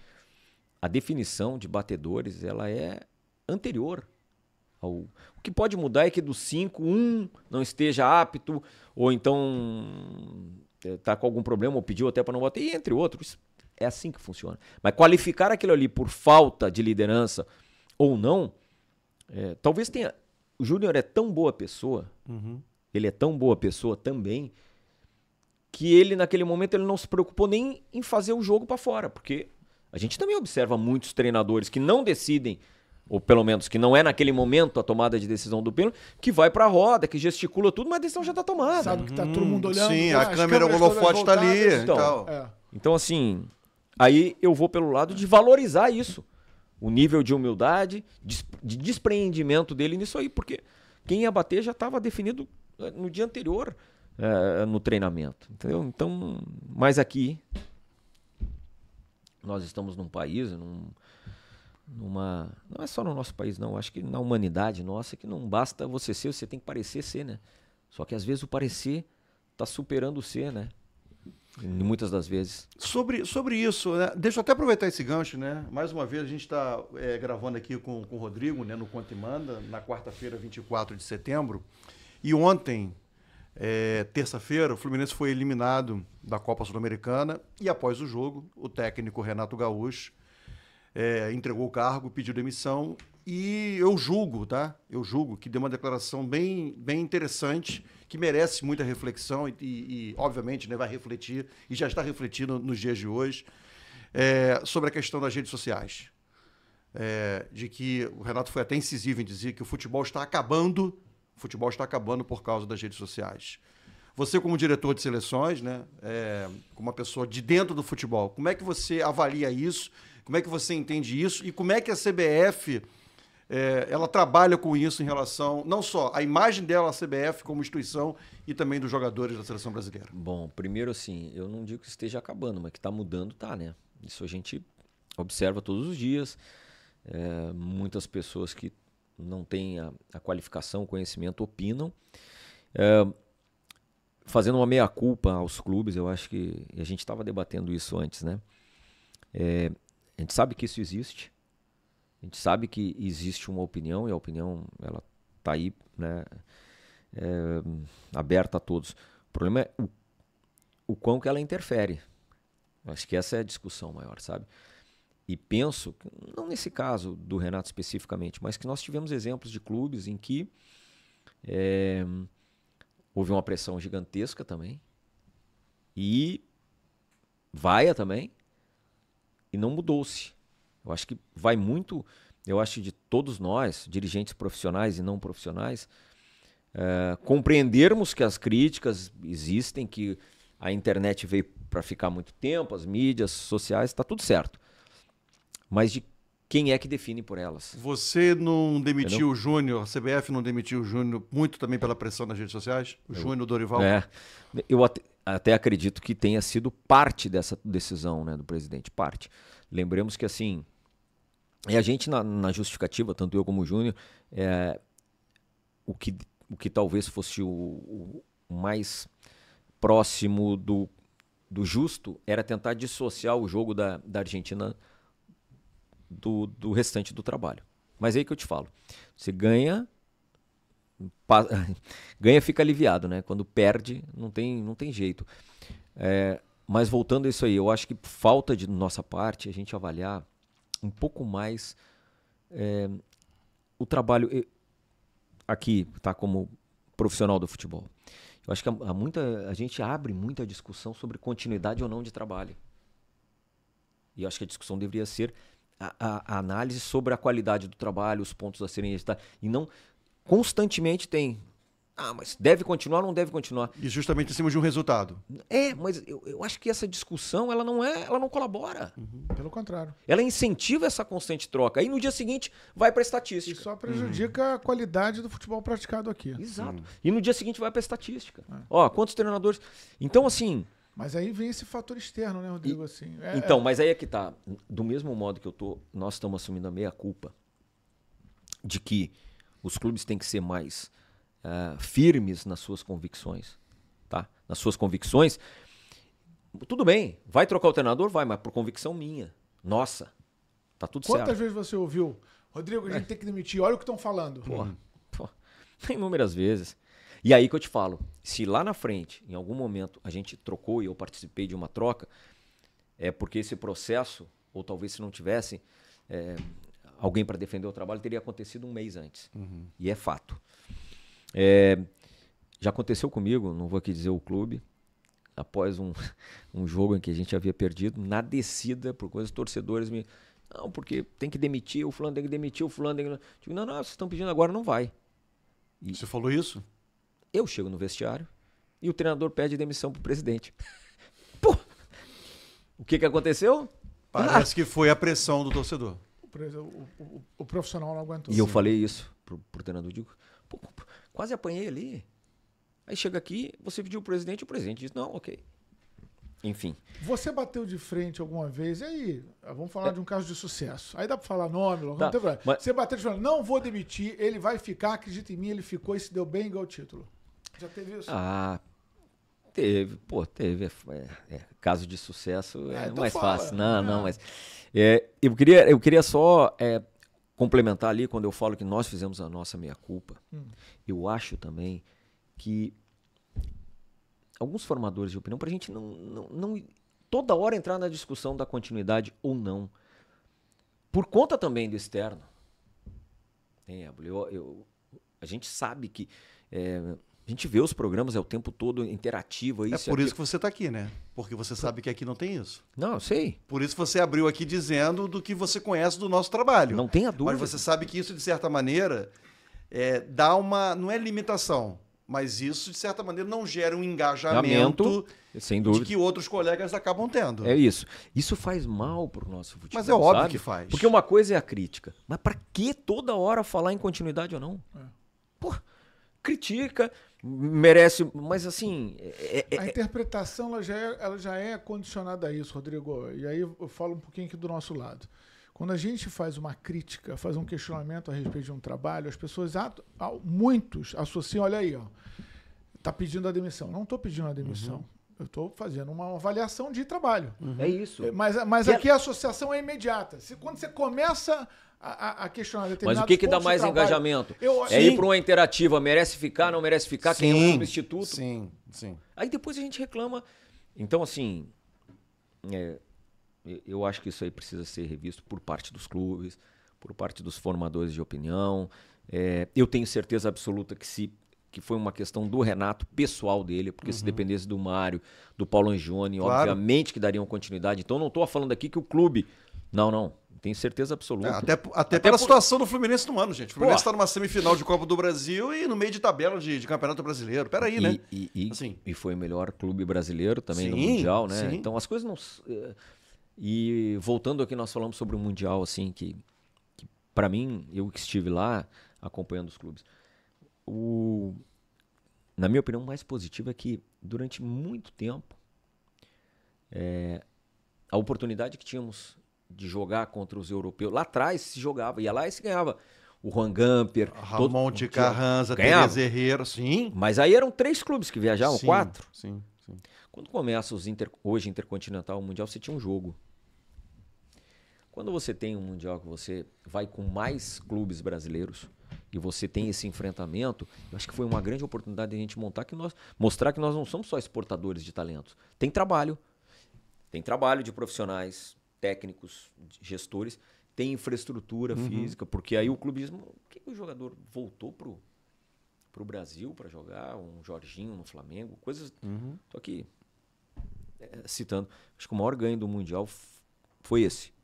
a definição de batedores ela é anterior. O que pode mudar é que dos 5, um não esteja apto, ou então está com algum problema, ou pediu até para não bater, e entre outros. É assim que funciona. Mas qualificar aquilo ali por falta de liderança ou não, talvez tenha... O Júnior é tão boa pessoa, ele é tão boa pessoa também, que ele, naquele momento, ele não se preocupou nem em fazer o jogo para fora, porque a gente também observa muitos treinadores que não decidem, ou pelo menos que não é naquele momento a tomada de decisão do pênalti, que vai pra roda, que gesticula tudo, mas a decisão já tá tomada. Sabe que tá todo mundo olhando. Sim, a câmera, o holofote tá ali. Então, assim, aí eu vou pelo lado de valorizar isso. O nível de humildade, de despreendimento dele nisso aí, porque quem ia bater já estava definido no dia anterior no treinamento, entendeu? Então, mas aqui nós estamos num país, não é só no nosso país, não. Acho que na humanidade nossa, que não basta você ser, você tem que parecer ser, né? Só que às vezes o parecer está superando o ser, né? Muitas das vezes. Sobre isso, né? Deixa eu até aproveitar esse gancho, né? Mais uma vez, a gente está gravando aqui com o Rodrigo, né? No Conta e Manda, na quarta-feira, 24 de setembro. E ontem, terça-feira, o Fluminense foi eliminado da Copa Sul-Americana e após o jogo, o técnico Renato Gaúcho entregou o cargo, pediu demissão e eu julgo, tá? Eu julgo que deu uma declaração bem interessante, que merece muita reflexão e obviamente, né, vai refletir e já está refletindo nos dias de hoje sobre a questão das redes sociais. De que o Renato foi até incisivo em dizer que o futebol está acabando por causa das redes sociais. Você, como diretor de seleções, né, como uma pessoa de dentro do futebol, como é que você avalia isso? Como é que você entende isso? E como é que a CBF ela trabalha com isso em relação, não só à imagem dela, a CBF como instituição, e também dos jogadores da seleção brasileira? Bom, primeiro assim, eu não digo que esteja acabando, mas que está mudando, tá, né? Isso a gente observa todos os dias. Muitas pessoas que não têm a qualificação, o conhecimento, opinam. Fazendo uma meia-culpa aos clubes, eu acho que a gente estava debatendo isso antes, né? A gente sabe que isso existe. A gente sabe que existe uma opinião e a opinião ela está aí, né, aberta a todos. O problema é o quão que ela interfere. Acho que essa é a discussão maior, sabe? E penso, não nesse caso do Renato especificamente, mas que nós tivemos exemplos de clubes em que houve uma pressão gigantesca também e vaia também e não mudou-se. Eu acho que vai muito, eu acho de todos nós, dirigentes profissionais e não profissionais, compreendermos que as críticas existem, que a internet veio para ficar muito tempo, as mídias sociais, está tudo certo. Mas de quem é que define por elas? Você não demitiu o Júnior, a CBF não demitiu o Júnior muito também pela pressão nas redes sociais? O Júnior, Dorival? Eu até acredito que tenha sido parte dessa decisão, né, do presidente, parte. Lembremos que assim, e a gente na justificativa, tanto eu como o Júnior, o que talvez fosse o mais próximo do justo era tentar dissociar o jogo da Argentina do restante do trabalho. Mas é aí que eu te falo. Você ganha, fica aliviado, né? Quando perde, não tem jeito. Mas voltando a isso aí, eu acho que falta de nossa parte a gente avaliar um pouco mais o trabalho aqui, tá, como profissional do futebol. Eu acho que a gente abre muita discussão sobre continuidade ou não de trabalho. E eu acho que a discussão deveria ser a análise sobre a qualidade do trabalho, os pontos a serem editados. E não constantemente tem. Mas deve continuar ou não deve continuar? E justamente em cima de um resultado. Mas eu acho que essa discussão ela não colabora. Uhum. Pelo contrário. Ela incentiva essa constante troca. Aí no dia seguinte vai para a estatística. E só prejudica a qualidade do futebol praticado aqui. Exato. E no dia seguinte vai para a estatística. Quantos treinadores... Então, assim... Mas aí vem esse fator externo, né, Rodrigo? Mas aí é que tá. Do mesmo modo que nós estamos assumindo a meia-culpa de que os clubes têm que ser mais firmes nas suas convicções, tá? Nas suas convicções, tudo bem, vai trocar o treinador? Vai, mas por convicção minha. Nossa, tá tudo certo. Quantas vezes você ouviu, Rodrigo, a gente tem que demitir, olha o que estão falando. Pô, inúmeras vezes. E aí que eu te falo, se lá na frente, em algum momento, a gente trocou e eu participei de uma troca, é porque esse processo, ou talvez se não tivesse alguém para defender o trabalho, teria acontecido um mês antes. Uhum. E é fato. Já aconteceu comigo, não vou aqui dizer o clube, após um jogo em que a gente havia perdido, na descida, por coisas, torcedores me... Não, porque tem que demitir, o fulano tem que demitir, o fulano tem que... Digo, não, vocês estão pedindo agora, não vai. Você falou isso? Eu chego no vestiário e o treinador pede demissão pro presidente. Pô! O que aconteceu? Parece que foi a pressão do torcedor. O profissional não aguentou. E eu falei isso pro treinador. Digo, pô, quase apanhei ali. Aí chega aqui, você pediu o presidente disse, não, ok. enfim. Você bateu de frente alguma vez, e aí, vamos falar de um caso de sucesso. Aí dá pra falar nome, não tem problema. Você bateu de frente, não vou demitir, ele vai ficar, acredita em mim, ele ficou e se deu bem e ganhou o título. Já teve isso? Teve. Caso de sucesso então mais fala. fácil. Não, mas... eu queria só complementar ali, quando eu falo que nós fizemos a nossa meia-culpa, eu acho também que alguns formadores de opinião, pra gente não toda hora entrar na discussão da continuidade ou não, por conta também do externo. A gente sabe que... a gente vê os programas o tempo todo interativo. É por isso que você está aqui, né? Porque você sabe que aqui não tem isso. Não, eu sei. Por isso você abriu aqui dizendo do que você conhece do nosso trabalho. Não tenha dúvida. Mas você sabe que isso, de certa maneira, dá uma... Não é limitação, mas isso, de certa maneira, não gera um engajamento sem dúvida, de que outros colegas acabam tendo. É isso. Isso faz mal pro nosso futebol. Mas é óbvio sabe? que faz. Porque uma coisa é a crítica. Mas para que toda hora falar em continuidade ou não? Pô, critica... merece, mas assim... A interpretação ela já é condicionada a isso, Rodrigo. E aí eu falo um pouquinho aqui do nosso lado. Quando a gente faz uma crítica, faz um questionamento a respeito de um trabalho, as pessoas, muitos associam, olha aí, tá pedindo a demissão. Não estou pedindo a demissão. Eu estou fazendo uma avaliação de trabalho. É isso. Mas aqui a associação é imediata. Quando você começa... a questionar determinados Mas o que dá mais engajamento? Ir para uma interativa, merece ficar, não merece ficar, quem é o substituto? Sim. Aí depois a gente reclama. Então, assim, eu acho que isso aí precisa ser revisto por parte dos clubes, por parte dos formadores de opinião. Eu tenho certeza absoluta que foi uma questão do Renato, pessoal dele, porque se dependesse do Mário, do Paulo Angione, claro, obviamente que dariam continuidade. Então, não estou falando aqui que o clube... Não. Tenho certeza absoluta. Até pela situação do Fluminense no ano, gente. O Fluminense está numa semifinal de Copa do Brasil e no meio de tabela de Campeonato Brasileiro. Peraí, né? E foi o melhor clube brasileiro também no Mundial, né? Sim. Então as coisas não... E voltando aqui, nós falamos sobre o Mundial, assim, que para mim, eu que estive lá acompanhando os clubes, na minha opinião, o mais positivo é que durante muito tempo a oportunidade que tínhamos de jogar contra os europeus. Lá atrás se jogava, ia lá e se ganhava. O Juan Gamper, Ramon de Carranza, Tereza Herrera, sim. Mas aí eram 3 clubes que viajavam, 4. Sim. Quando começa hoje Intercontinental, o Mundial, você tinha um jogo. Quando você tem um Mundial que você vai com mais clubes brasileiros e você tem esse enfrentamento, eu acho que foi uma grande oportunidade de a gente mostrar que nós não somos só exportadores de talentos. Tem trabalho de profissionais, técnicos, gestores, tem infraestrutura física, porque aí o clube diz, por que o jogador voltou pro Brasil para jogar, um Jorginho no Flamengo, coisas... Tô aqui citando. Acho que o maior ganho do Mundial foi esse.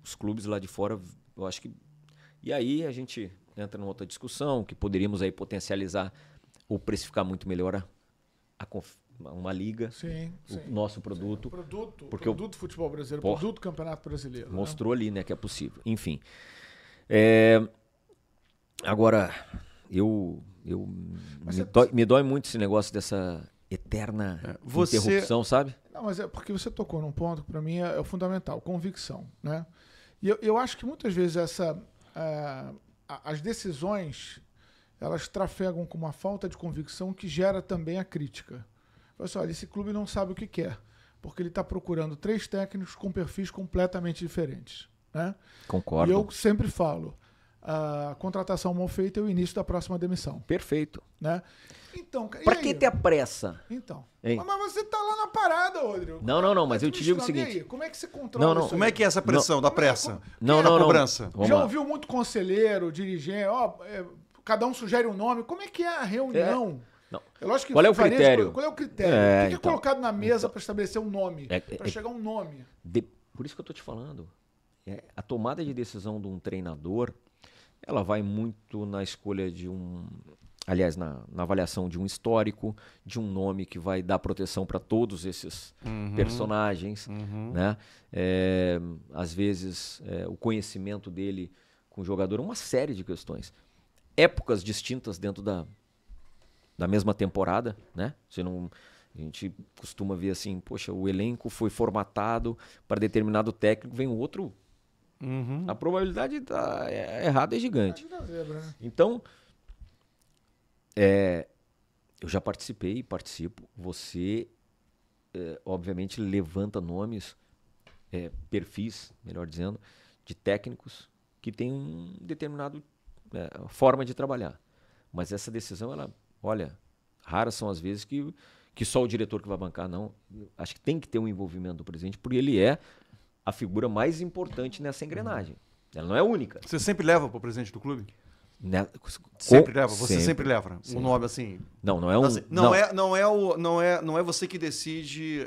Os clubes lá de fora, eu acho que... E aí a gente entra numa outra discussão, que poderíamos aí potencializar ou precificar muito melhor uma liga, o nosso produto. Porque o produto futebol brasileiro, produto campeonato brasileiro. Mostrou ali, né, que é possível. Enfim. Agora, me dói muito esse negócio dessa eterna interrupção, sabe? Não, mas é porque você tocou num ponto que para mim é fundamental, convicção, né? E eu acho que muitas vezes as decisões, elas trafegam com uma falta de convicção que gera também a crítica. Olha, esse clube não sabe o que quer, porque ele está procurando 3 técnicos com perfis completamente diferentes. Né? Concordo. E eu sempre falo, a contratação mal feita é o início da próxima demissão. Perfeito. Né? Então, para que ter a pressa? Então. Mas você está lá na parada, Rodrigo. Não, mas eu te digo o seguinte. Aí, como é que você controla isso? Como é que é essa pressão da pressa? Não. Cobrança? Já ouviu muito conselheiro, dirigente, cada um sugere um nome. Como é que é a reunião? Não. Qual é o critério? Qual é o critério? O que é colocado na mesa para estabelecer um nome? Para chegar a um nome? Por isso que eu estou te falando. A tomada de decisão de um treinador, ela vai muito na escolha de aliás, na avaliação de um histórico, de um nome que vai dar proteção para todos esses personagens. Né? Às vezes, o conhecimento dele com o jogador, uma série de questões. Épocas distintas dentro da mesma temporada, né? Você não, A gente costuma ver assim, poxa, o elenco foi formatado para determinado técnico, vem outro. A probabilidade tá errada é gigante. Então, eu já participei e participo. Você, obviamente, levanta nomes, perfis, melhor dizendo, de técnicos que têm um determinado forma de trabalhar. Mas essa decisão, olha, raras são as vezes que só o diretor que vai bancar, não. Acho que tem que ter um envolvimento do presidente, porque ele é a figura mais importante nessa engrenagem. Ela não é única. Você sempre leva para o presidente do clube? Sempre leva? Você sempre leva? Um nome assim? Não é um... Assim, não é você que decide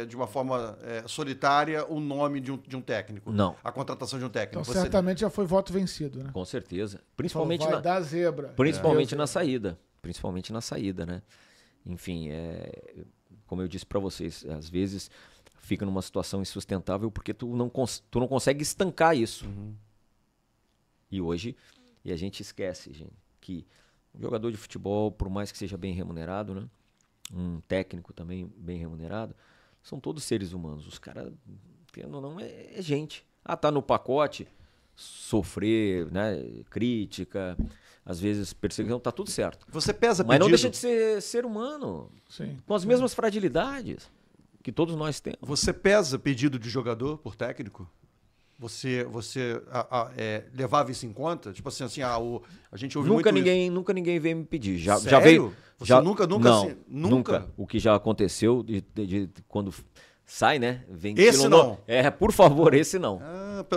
de uma forma solitária o nome de um técnico. Não. A contratação de um técnico. Então certamente já foi voto vencido, né? Com certeza. Principalmente vai dar zebra. Principalmente na saída. Principalmente na saída, né? Enfim, como eu disse para vocês, às vezes fica numa situação insustentável porque tu não consegue estancar isso. E hoje, a gente esquece, gente, que um jogador de futebol, por mais que seja bem remunerado, né? Um técnico também bem remunerado, são todos seres humanos. Os caras, querendo ou não, é gente. Tá no pacote, sofrer, né? Crítica, às vezes perseguição, tá tudo certo. Você pesa Mas não deixa de ser ser humano. Sim. Com as mesmas fragilidades que todos nós temos. Você pesa pedido de jogador por técnico? Você levava isso em conta? Tipo assim, a gente ouviu nunca muito ninguém, isso. Nunca ninguém veio me pedir. Já veio? Você nunca? Não, assim, nunca. O que já aconteceu de quando sai, né? Vem esse não? Por favor, esse não.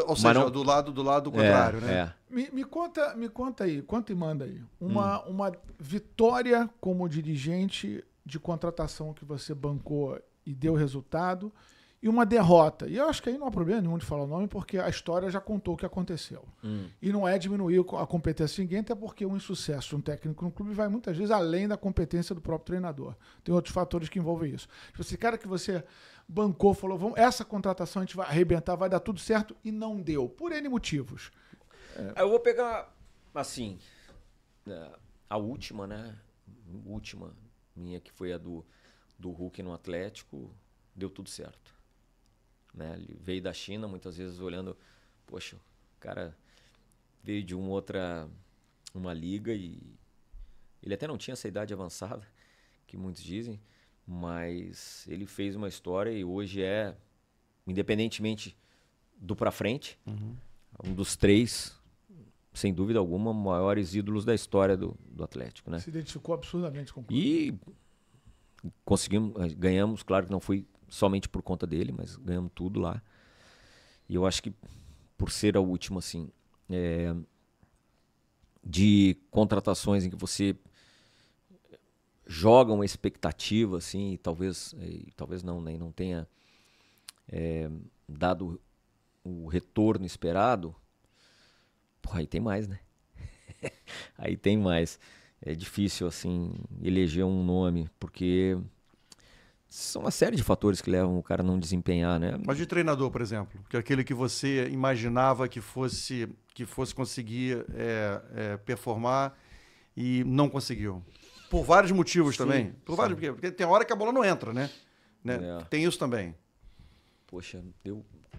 Ou seja, não. do lado contrário, né? Me conta aí, conta e manda aí. Uma vitória como dirigente de contratação que você bancou e deu resultado, e uma derrota. E eu acho que aí não há problema nenhum de falar o nome, porque a história já contou o que aconteceu. E não é diminuir a competência de ninguém, até porque um insucesso de um técnico no clube vai muitas vezes além da competência do próprio treinador. Tem outros fatores que envolvem isso. Tipo, esse cara que você bancou, falou, essa contratação a gente vai arrebentar, vai dar tudo certo, e não deu, por N motivos. Eu vou pegar, assim, a última, né? Última minha, que foi a do Hulk no Atlético, deu tudo certo. Né? Ele veio da China, muitas vezes olhando, poxa, o cara veio de uma liga e ele até não tinha essa idade avançada, que muitos dizem, mas ele fez uma história e hoje independentemente do pra frente, um dos 3, sem dúvida alguma, maiores ídolos da história do Atlético, né? Se identificou absurdamente com o clube. E ganhamos, claro que não foi somente por conta dele, mas ganhamos tudo lá. E eu acho que por ser a última, assim, de contratações em que você joga uma expectativa, assim, e talvez não, né, não tenha dado o retorno esperado, aí tem mais, né? Aí tem mais. É difícil, assim, eleger um nome, porque são uma série de fatores que levam o cara a não desempenhar, né? Mas de treinador, por exemplo, que é aquele que você imaginava que fosse conseguir performar e não conseguiu. Por vários motivos também. Porque tem hora que a bola não entra, né? Tem isso também. Poxa,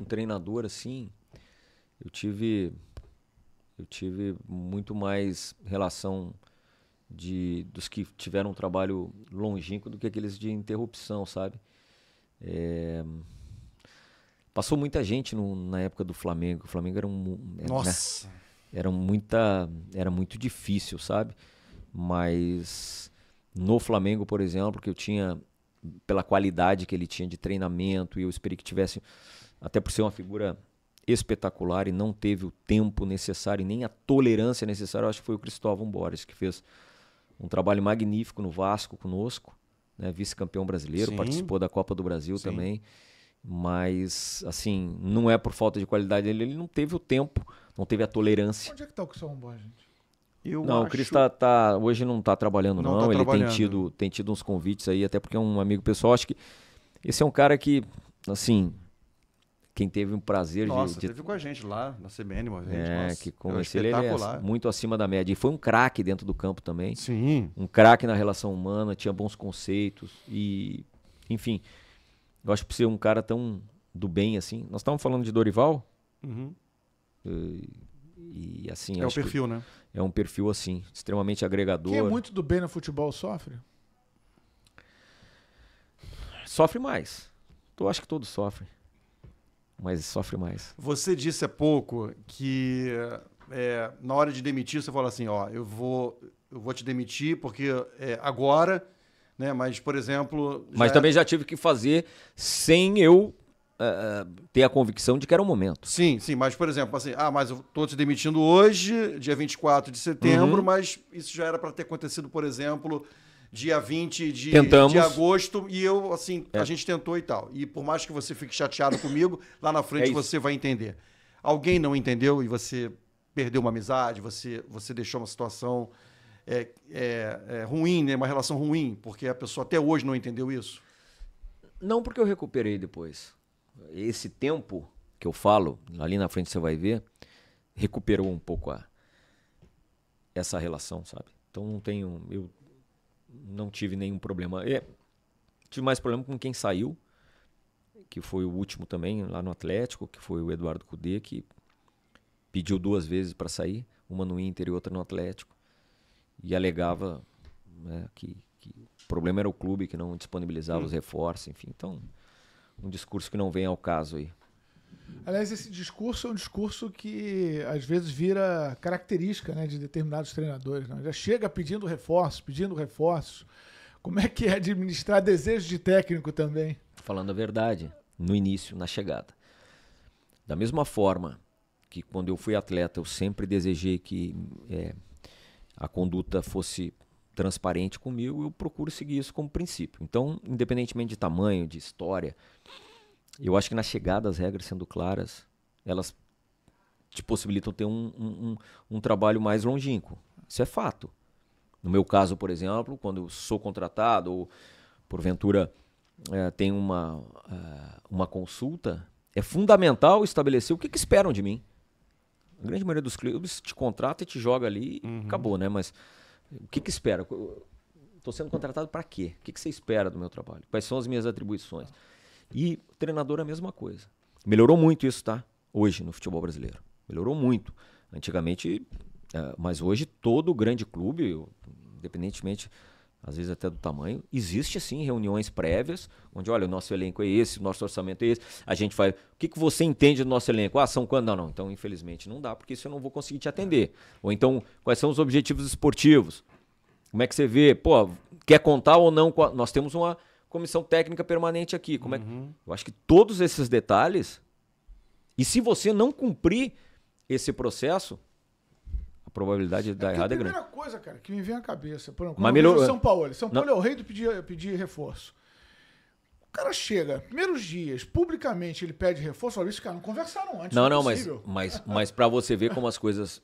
um treinador assim, eu tive muito mais relação dos que tiveram um trabalho longínquo do que aqueles de interrupção, sabe? Passou muita gente na época do Flamengo. O Flamengo era Nossa! Era muito difícil, sabe? Mas no Flamengo, por exemplo, que eu tinha, pela qualidade que ele tinha de treinamento, e eu esperei que tivesse, até por ser uma figura espetacular e não teve o tempo necessário e nem a tolerância necessária, eu acho que foi o Cristóvão Borges, que fez um trabalho magnífico no Vasco conosco, né? Vice-campeão brasileiro, Sim. Participou da Copa do Brasil Sim. também, mas assim, não é por falta de qualidade dele, ele não teve o tempo, não teve a tolerância. Onde é que tá o Cristóvão Borges, gente? O Cris hoje não está trabalhando, não. Ele tem tido uns convites aí, até porque é um amigo pessoal. Acho que esse é um cara que, assim, quem teve um prazer teve com a gente lá na CBN uma vez. Que conheci ele é muito acima da média. E foi um craque dentro do campo também. Sim. Um craque na relação humana, tinha bons conceitos. E enfim, eu acho que por ser um cara tão do bem assim. Nós estávamos falando de Dorival. E assim, é o perfil, né? É um perfil assim, extremamente agregador. Quem é muito do bem no futebol sofre? Sofre mais. Eu acho que todos sofrem. Mas sofre mais. Você disse há pouco que na hora de demitir, você fala assim, ó, eu vou te demitir porque agora, né? Mas, por exemplo... Mas também já tive que fazer sem eu ter a convicção de que era o momento. Sim, mas, por exemplo, assim, mas eu tô te demitindo hoje, dia 24 de setembro, mas isso já era para ter acontecido, por exemplo, dia 20 de agosto, e eu, assim, a gente tentou e tal. E por mais que você fique chateado comigo, lá na frente você vai entender. Alguém não entendeu e você perdeu uma amizade, você deixou uma situação ruim, né? Uma relação ruim, porque a pessoa até hoje não entendeu isso? Não, porque eu recuperei depois. Esse tempo que eu falo, ali na frente você vai ver, recuperou um pouco essa relação, sabe? Então eu não tive nenhum problema. Tive mais problema com quem saiu, que foi o último também lá no Atlético, que foi o Eduardo Cudê, que pediu 2 vezes para sair, uma no Inter e outra no Atlético, e alegava, né, que o problema era o clube que não disponibilizava os reforços, enfim. Então, um discurso que não vem ao caso aí. Aliás, esse discurso é um discurso que às vezes vira característica, né, de determinados treinadores, né? Já chega pedindo reforços. Como é que é administrar desejos de técnico também? Falando a verdade, no início, na chegada. Da mesma forma que quando eu fui atleta, eu sempre desejei que a conduta fosse transparente comigo, eu procuro seguir isso como princípio. Então, independentemente de tamanho, de história, eu acho que na chegada as regras sendo claras, elas te possibilitam ter um trabalho mais longínquo. Isso é fato. No meu caso, por exemplo, quando eu sou contratado ou porventura tem uma consulta, é fundamental estabelecer o que esperam de mim. A grande maioria dos clubes te contrata e te joga ali e acabou, né? Mas o que espera? Estou sendo contratado para quê? O que você espera do meu trabalho? Quais são as minhas atribuições? E o treinador é a mesma coisa. Melhorou muito isso, tá? Hoje no futebol brasileiro. Melhorou muito. Antigamente, mas hoje todo grande clube, independentemente, às vezes até do tamanho, existe sim reuniões prévias, onde, olha, o nosso elenco é esse, o nosso orçamento é esse, a gente faz... O que você entende do nosso elenco? São quando? Não. Então, infelizmente, não dá, porque isso eu não vou conseguir te atender. Ou então, quais são os objetivos esportivos? Como é que você vê? Pô, quer contar ou não? Nós temos uma comissão técnica permanente aqui. Como é que... Eu acho que todos esses detalhes, e se você não cumprir esse processo, a probabilidade de dar errado é grande. A primeira coisa, cara, que me vem à cabeça, por exemplo, quando eu vejo São Paulo é o rei do pedir reforço. O cara chega, primeiros dias, publicamente ele pede reforço, olha, isso, cara, não conversaram antes. Não, mas para você ver como as coisas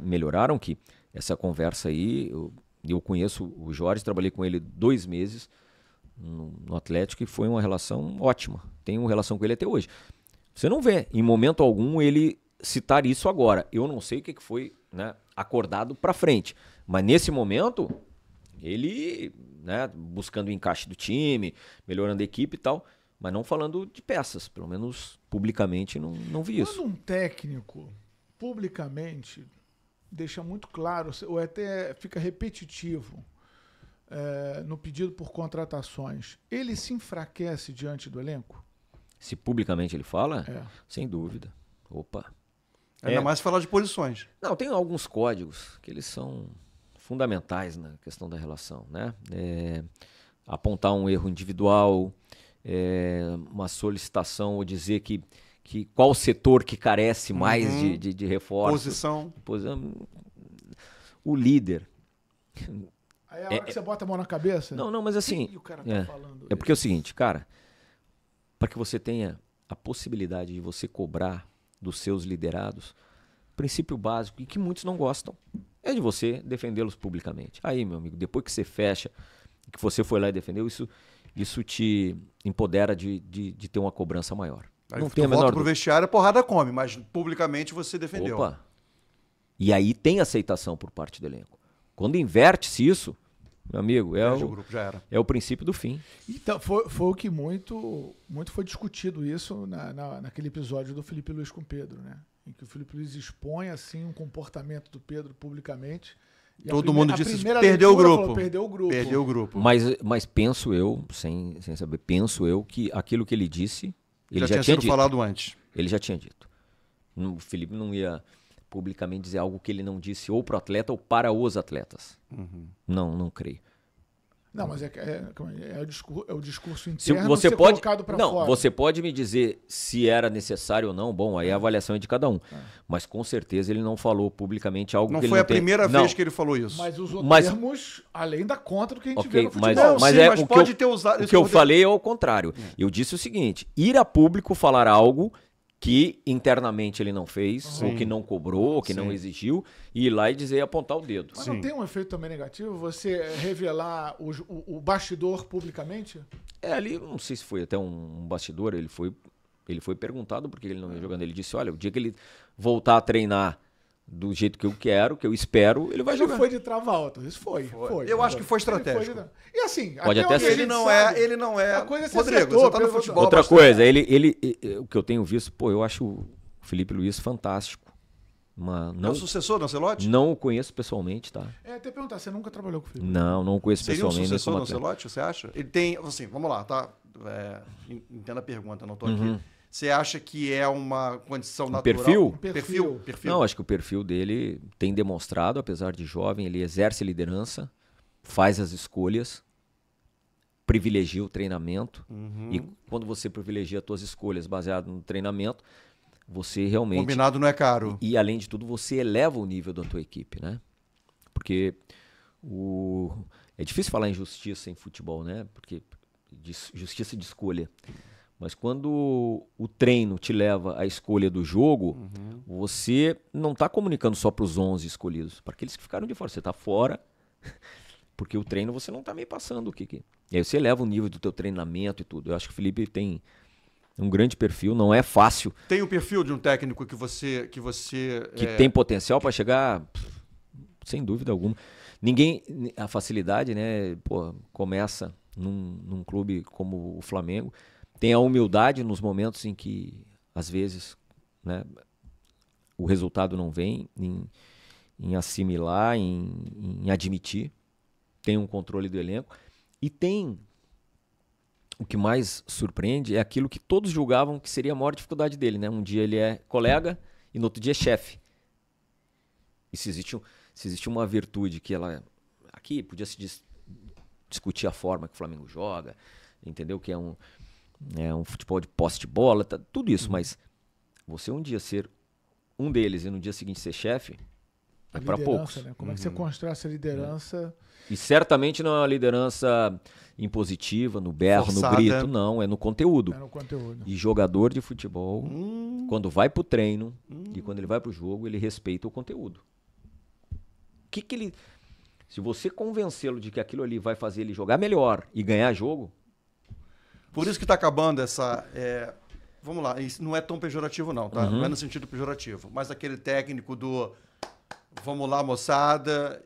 melhoraram, que essa conversa aí, eu conheço o Jorge, trabalhei com ele 2 meses no Atlético e foi uma relação ótima. Tenho uma relação com ele até hoje. Você não vê, em momento algum, ele citar isso agora. Eu não sei o que foi, né, acordado para frente, mas nesse momento ele, né, buscando o encaixe do time, melhorando a equipe e tal, mas não falando de peças, pelo menos publicamente não vi isso. Quando um técnico publicamente deixa muito claro, ou até fica repetitivo no pedido por contratações, ele se enfraquece diante do elenco? Se publicamente ele fala? Sem dúvida. Opa. Ainda mais se falar de posições. Não, tem alguns códigos que eles são fundamentais na questão da relação, né? Apontar um erro individual, uma solicitação ou dizer que qual setor que carece mais de reforço. Posição. O líder. Aí é a hora que você bota a mão na cabeça? Não, mas assim... O cara tá falando porque é o seguinte, cara, para que você tenha a possibilidade de você cobrar dos seus liderados, o princípio básico, e que muitos não gostam, é de você defendê-los publicamente. Aí, meu amigo, depois que você fecha, que você foi lá e defendeu, isso te empodera de ter uma cobrança maior. Aí não tem a menor volta pro vestiário, a porrada come, mas publicamente você defendeu. Opa! E aí tem aceitação por parte do elenco. Quando inverte-se isso, meu amigo, o grupo, já era. É o princípio do fim. Então, foi o que muito foi discutido isso naquele episódio do Felipe Luiz com o Pedro, né? Em que o Felipe Luiz expõe assim um comportamento do Pedro publicamente. Todo mundo disse perdeu o grupo. Perdeu o grupo. Mas penso eu, sem saber, penso eu que aquilo que ele disse, ele já tinha sido falado antes. Ele já tinha dito. O Felipe não ia publicamente dizer algo que ele não disse ou para o atleta ou para os atletas. Não creio. Não, mas é o discurso interno você ser pode, colocado para não, fora. você pode me dizer se era necessário ou não, bom, aí a avaliação é de cada um. Mas com certeza ele não falou publicamente algo que ele não foi a primeira vez que ele falou isso. Mas usou termos além da conta do que a gente vê no futebol. Mas pode ter usado... O que eu falei é o contrário. Eu disse o seguinte, ir a público falar algo que internamente ele não fez, ou que não cobrou, ou que não exigiu, e ir lá e dizer, apontar o dedo. Mas não tem um efeito também negativo você revelar o bastidor publicamente? Ali, não sei se foi até um bastidor, ele foi perguntado por que ele não ia jogando. Ele disse, olha, o dia que ele voltar a treinar do jeito que eu quero, que eu espero, ele vai jogar. Ele foi de trava alta, isso foi. Eu acho que foi estratégico. E assim, pode até ser. Ele não é. A coisa é Rodrigo, você tá no futebol. Outra coisa, o que eu tenho visto, eu acho o Felipe Luiz fantástico. É o sucessor do Ancelotti? Não o conheço pessoalmente, tá? Até perguntar, você nunca trabalhou com o Felipe? Não o conheço pessoalmente. Seria o sucessor do Ancelotti, você acha? Ele tem, assim, vamos lá, tá? Entenda a pergunta, não tô aqui. Você acha que é uma condição natural? Perfil? Não, acho que o perfil dele tem demonstrado, apesar de jovem, ele exerce liderança, faz as escolhas, privilegia o treinamento. E quando você privilegia as suas escolhas baseado no treinamento, você realmente... Combinado não é caro. E além de tudo, você eleva o nível da tua equipe, né? Porque é difícil falar em justiça em futebol, né? Porque justiça de escolha. Mas quando o treino te leva à escolha do jogo, você não está comunicando só para os 11 escolhidos, para aqueles que ficaram de fora. Você está fora, porque o treino você não está meio passando o que. E aí você eleva o nível do teu treinamento e tudo. Eu acho que o Felipe tem um grande perfil, não é fácil. Tem o perfil de um técnico que tem potencial para chegar, sem dúvida alguma. A facilidade, né? Começa num clube como o Flamengo. Tem a humildade nos momentos em que, às vezes, né, o resultado não vem, em assimilar, em admitir. Tem um controle do elenco. E tem, o que mais surpreende, é aquilo que todos julgavam que seria a maior dificuldade dele. Né? Um dia ele é colega e no outro dia é chefe. E se existe uma virtude que ela... Aqui podia se discutir a forma que o Flamengo joga, entendeu? Que é um futebol de posse de bola, tudo isso, mas você um dia ser um deles e no dia seguinte ser chefe, é para poucos. Né? Como é que você constrói essa liderança? E certamente não é uma liderança impositiva, no berro, forçada, no grito, não, é no conteúdo. É no conteúdo. E jogador de futebol, quando vai pro treino e quando ele vai pro jogo, ele respeita o conteúdo. Se você convencê-lo de que aquilo ali vai fazer ele jogar melhor e ganhar jogo... Por isso que está acabando essa... vamos lá, isso não é tão pejorativo não, tá? Não é no sentido pejorativo, mas aquele técnico do... Vamos lá, moçada,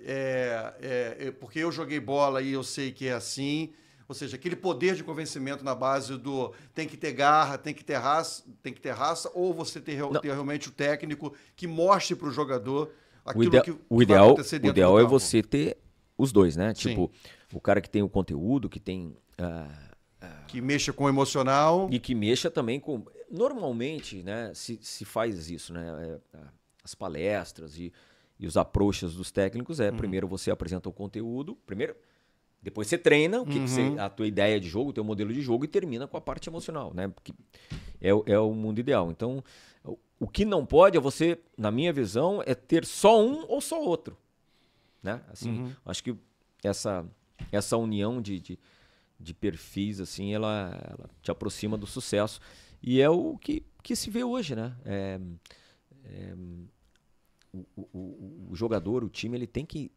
porque eu joguei bola e eu sei que é assim. Ou seja, aquele poder de convencimento na base do tem que ter garra, tem que ter raça, ou você ter realmente o técnico que mostre para o jogador aquilo que vai acontecer dentro do campo. O ideal é você ter os dois, né? Sim. Tipo, o cara que tem o conteúdo, que tem... que mexa com o emocional. E que mexa também com... Normalmente, né, se faz isso, né? As palestras e os approaches dos técnicos primeiro você apresenta o conteúdo, depois você treina a tua ideia de jogo, o teu modelo de jogo e termina com a parte emocional, né? Porque é o mundo ideal. Então, o que não pode é você, na minha visão, é ter só um ou só outro, né? Assim, acho que essa união de perfis, assim, ela te aproxima do sucesso. E é o que se vê hoje, né? O jogador, o time, ele tem que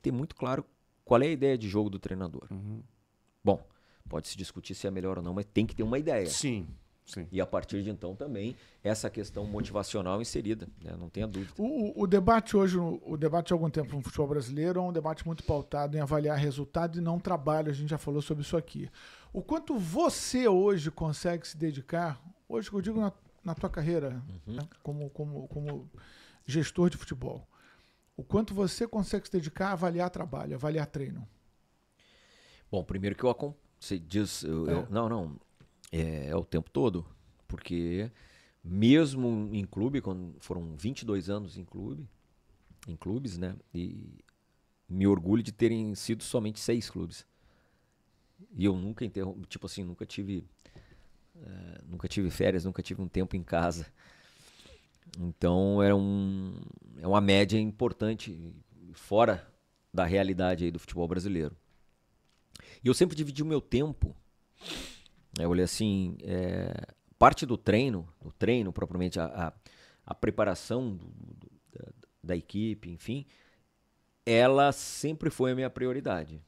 ter muito claro qual é a ideia de jogo do treinador. Bom, pode se discutir se é melhor ou não, mas tem que ter uma ideia. Sim. Sim. E a partir de então também essa questão motivacional inserida, né? Não tenha dúvida. O debate hoje, o debate de algum tempo no futebol brasileiro é um debate muito pautado em avaliar resultado e não trabalho. A gente já falou sobre isso aqui. O quanto você hoje consegue se dedicar, hoje que eu digo na tua carreira, né? como gestor de futebol, o quanto você consegue se dedicar a avaliar trabalho, avaliar treino? Bom, primeiro que você diz, não, é o tempo todo, porque mesmo em clube, quando foram 22 anos em clubes, né, e me orgulho de terem sido somente 6 clubes. E eu nunca nunca tive férias, nunca tive um tempo em casa. Então é uma média importante fora da realidade aí do futebol brasileiro. E eu sempre dividi o meu tempo. Eu olhei assim, parte do treino propriamente, a preparação da equipe, enfim, ela sempre foi a minha prioridade.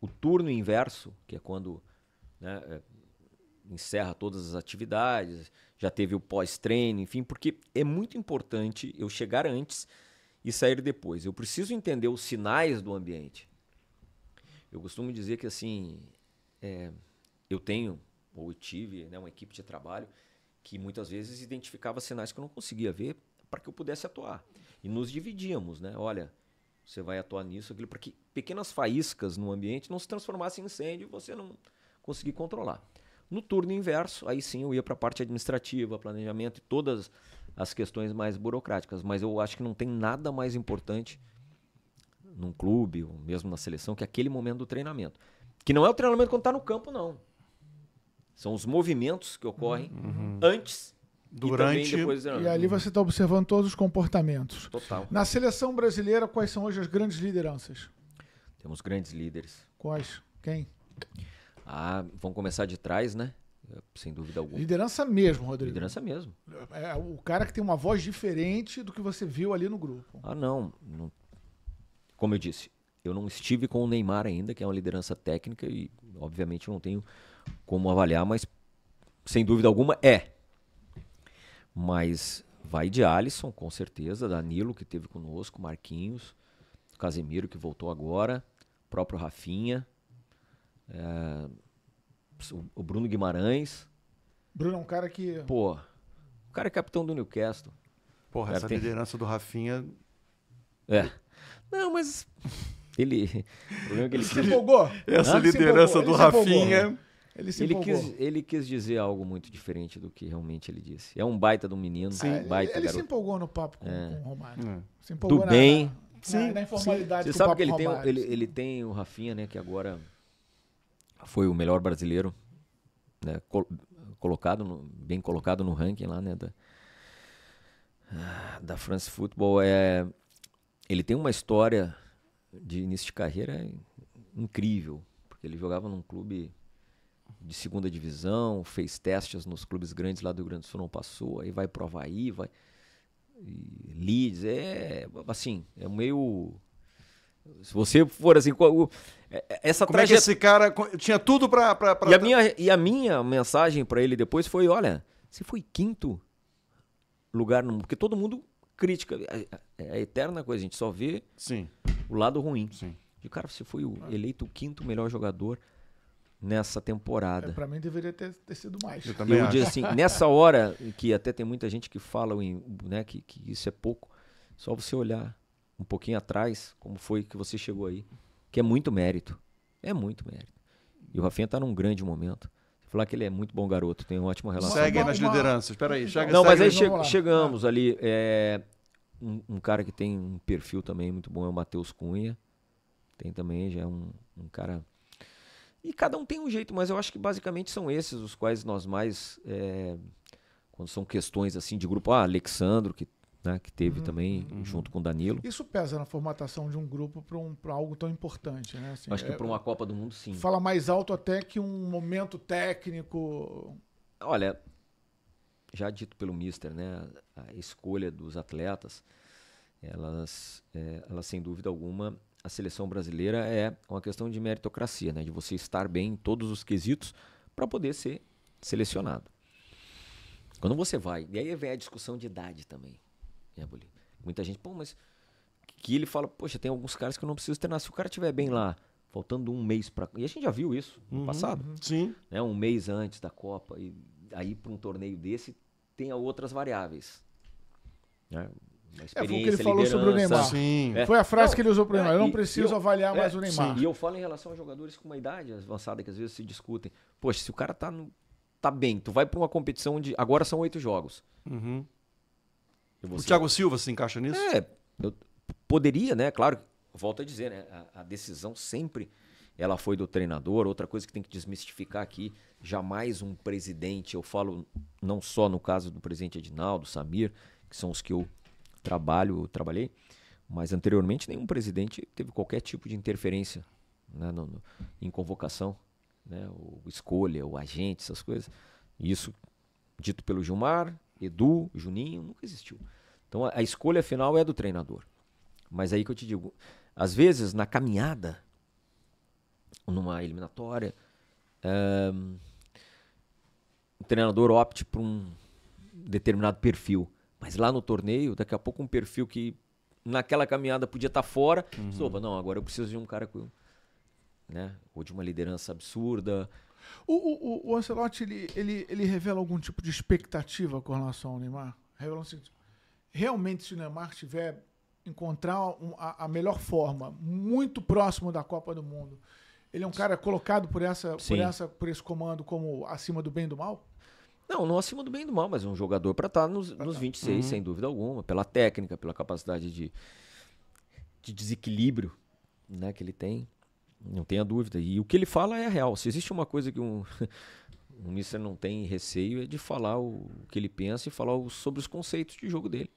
O turno inverso, que é quando, né, encerra todas as atividades, já teve o pós-treino, enfim, porque é muito importante eu chegar antes e sair depois. Eu preciso entender os sinais do ambiente. Eu costumo dizer que assim, eu tive, né, uma equipe de trabalho que muitas vezes identificava sinais que eu não conseguia ver para que eu pudesse atuar. E nos dividíamos, né? Olha, você vai atuar nisso, aquilo, para que pequenas faíscas no ambiente não se transformassem em incêndio e você não conseguir controlar. No turno inverso, aí sim eu ia para a parte administrativa, planejamento e todas as questões mais burocráticas. Mas eu acho que não tem nada mais importante num clube, ou mesmo na seleção, que aquele momento do treinamento. Que não é o treinamento quando está no campo, não. São os movimentos que ocorrem antes, durante, e também depois do treinamento. E ali você está observando todos os comportamentos. Total. Na seleção brasileira, quais são hoje as grandes lideranças? Temos grandes líderes. Quais? Quem? Vamos começar de trás, né? Sem dúvida alguma. Liderança mesmo, Rodrigo. Liderança mesmo. É o cara que tem uma voz diferente do que você viu ali no grupo. Não. Como eu disse, eu não estive com o Neymar ainda, que é uma liderança técnica e, obviamente, eu não tenho como avaliar, mas, sem dúvida alguma, Mas vai de Alisson, com certeza, Danilo, que esteve conosco, Marquinhos, Casemiro, que voltou agora, próprio Rafinha, o Bruno Guimarães. Bruno é um cara que... Pô, o cara é capitão do Newcastle. Porra, essa liderança do Rafinha... Não, mas ele... O problema é que ele se empolgou. Essa liderança do Rafinha... Ele quis dizer algo muito diferente do que realmente ele disse. É um baita do menino. Sim. Baita ele se empolgou no papo com o Romário. Se empolgou na informalidade. Você sabe que ele tem o Rafinha, né, que agora foi o melhor brasileiro, né, bem colocado no ranking lá, né, da France Football. Ele tem uma história de início de carreira incrível, porque ele jogava num clube de segunda divisão, fez testes nos clubes grandes lá do Rio Grande do Sul, não passou, aí vai pro Avaí, Leeds, assim, é meio... Se você for assim, essa Como trajetória... é que esse cara tinha tudo pra... E a minha mensagem pra ele depois foi, olha, você foi 5º lugar no mundo, porque todo mundo critica, é a eterna coisa, a gente só vê o lado ruim. Sim. E, cara, você foi eleito o 5º melhor jogador nessa temporada. Pra mim deveria ter sido mais. Eu também acho. Digo assim, nessa hora, que até tem muita gente que fala, né, que isso é pouco, só você olhar um pouquinho atrás, como foi que você chegou aí, que é muito mérito. É muito mérito. E o Rafinha tá num grande momento. Falar que ele é muito bom garoto, tem uma ótima relação. Segue nas lideranças, peraí. Não, mas aí chegamos ali. Um cara que tem um perfil também muito bom é o Matheus Cunha. Tem também, já é um cara... E cada um tem um jeito, mas eu acho que basicamente são esses os quais nós mais... quando são questões assim de grupo... Alexandro, que teve também, junto com o Danilo. Isso pesa na formatação de um grupo para algo tão importante, né? Assim, acho que para uma Copa do Mundo, sim. Fala mais alto até que um momento técnico. Olha, já dito pelo Mister, né? A escolha dos atletas, elas sem dúvida alguma, a seleção brasileira é uma questão de meritocracia, né? De você estar bem em todos os quesitos para poder ser selecionado. Quando você vai, e aí vem a discussão de idade também, né, Bolinha? Muita gente, mas que ele fala, poxa, tem alguns caras que eu não preciso treinar. Se o cara estiver bem lá, faltando um mês para... E a gente já viu isso no passado. Sim. Né? Um mês antes da Copa, e aí para um torneio desse, tem outras variáveis. Né? Foi o que ele falou sobre o Neymar. Sim. Foi a frase que ele usou para o Neymar. Eu não preciso avaliar mais o Neymar. Sim. E eu falo em relação a jogadores com uma idade avançada, que às vezes se discutem. Poxa, se o cara tá bem, tu vai para uma competição onde agora são 8 jogos. O Thiago Silva se encaixa nisso? Eu poderia, né? Claro, volto a dizer, né? A decisão sempre ela foi do treinador. Outra coisa que tem que desmistificar aqui, jamais um presidente, eu falo não só no caso do presidente Edinaldo, Samir, que são os que eu trabalhei, mas anteriormente nenhum presidente teve qualquer tipo de interferência, né, em convocação, né, ou escolha, ou agente, essas coisas. Isso dito pelo Gilmar, Edu, Juninho, nunca existiu. Então a escolha final é do treinador. Mas aí que eu te digo, às vezes na caminhada, numa eliminatória, o treinador opte por um determinado perfil. Mas lá no torneio, daqui a pouco um perfil que naquela caminhada podia estar fora. Opa, não, agora eu preciso de um cara com... Né? Ou de uma liderança absurda. O Ancelotti, ele revela algum tipo de expectativa com relação ao Neymar? Revela o seguinte, realmente se o Neymar tiver encontrar a melhor forma, muito próximo da Copa do Mundo, ele é um cara colocado por esse comando como acima do bem e do mal? Não acima do bem e do mal, mas um jogador para estar nos 26, sem dúvida alguma, pela técnica, pela capacidade de desequilíbrio, né, que ele tem, não tenha dúvida. E o que ele fala é real. Se existe uma coisa que um mister não tem receio, é de falar o que ele pensa e falar sobre os conceitos de jogo dele.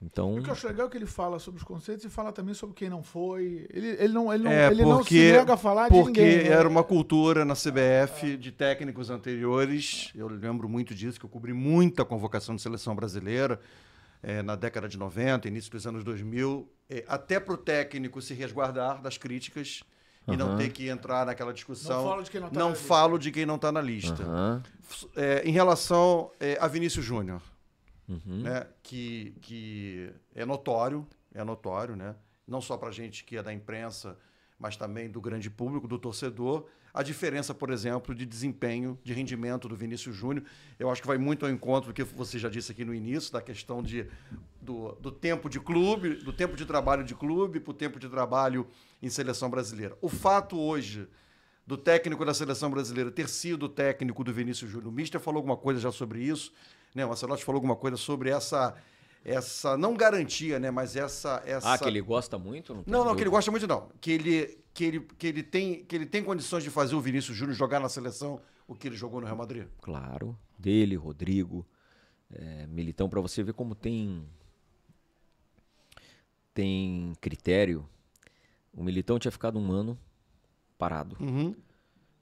Então... O que eu acho legal é que ele fala sobre os conceitos e fala também sobre quem não foi. Ele não se nega a falar de ninguém. Porque era uma cultura na CBF de técnicos anteriores. Eu lembro muito disso, que eu cobri muita convocação de seleção brasileira na década de 90, início dos anos 2000, até para o técnico se resguardar das críticas e não ter que entrar naquela discussão. Não falo de quem não está na lista. Em relação a Vinícius Júnior. Né, que é notório, né? Não só para a gente que é da imprensa, mas também do grande público, do torcedor, a diferença, por exemplo, de desempenho, de rendimento do Vinícius Júnior. Eu acho que vai muito ao encontro do que você já disse aqui no início, da questão do tempo de clube, do tempo de trabalho de clube para o tempo de trabalho em seleção brasileira. O fato hoje do técnico da seleção brasileira ter sido o técnico do Vinícius Júnior, o Mister falou alguma coisa já sobre isso, né? O Ancelotti falou alguma coisa sobre essa não garantia, né? Mas essa... que ele gosta muito? Não, que ele gosta muito não. Que ele tem condições de fazer o Vinícius Júnior jogar na seleção o que ele jogou no Real Madrid? Claro. Dele, Rodrigo, Militão, para você ver como tem critério. O Militão tinha ficado um ano parado.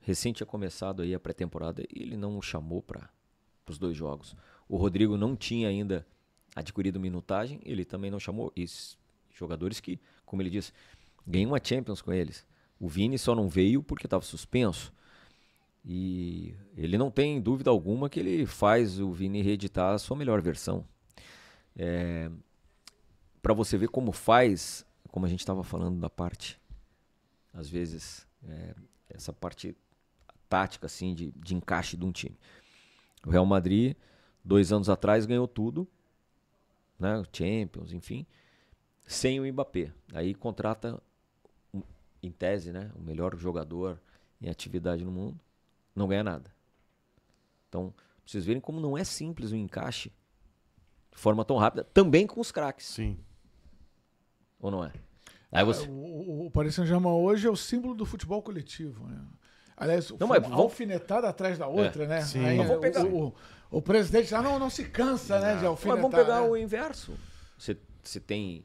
Recém tinha começado aí a pré-temporada e ele não o chamou para os 2 jogos. O Rodrigo não tinha ainda adquirido minutagem, ele também não chamou. E jogadores que, como ele disse, ganhou uma Champions com eles. O Vini só não veio porque estava suspenso. E ele não tem dúvida alguma que ele faz o Vini reeditar a sua melhor versão. Para você ver como faz, como a gente estava falando da parte, às vezes, essa parte tática assim, de encaixe de um time. O Real Madrid, 2 anos atrás, ganhou tudo, né? Champions, enfim, sem o Mbappé. Aí contrata, em tese, né, o melhor jogador em atividade no mundo, não ganha nada. Então, pra vocês verem como não é simples o encaixe de forma tão rápida, também com os craques. Sim. Ou não é? Aí você... O Paris Saint-Germain hoje é o símbolo do futebol coletivo, né? Aliás, uma alfinetada atrás da outra, né? Sim. Aí, o presidente já não se cansa, né, de alfinetar. Mas vamos pegar o inverso. Você tem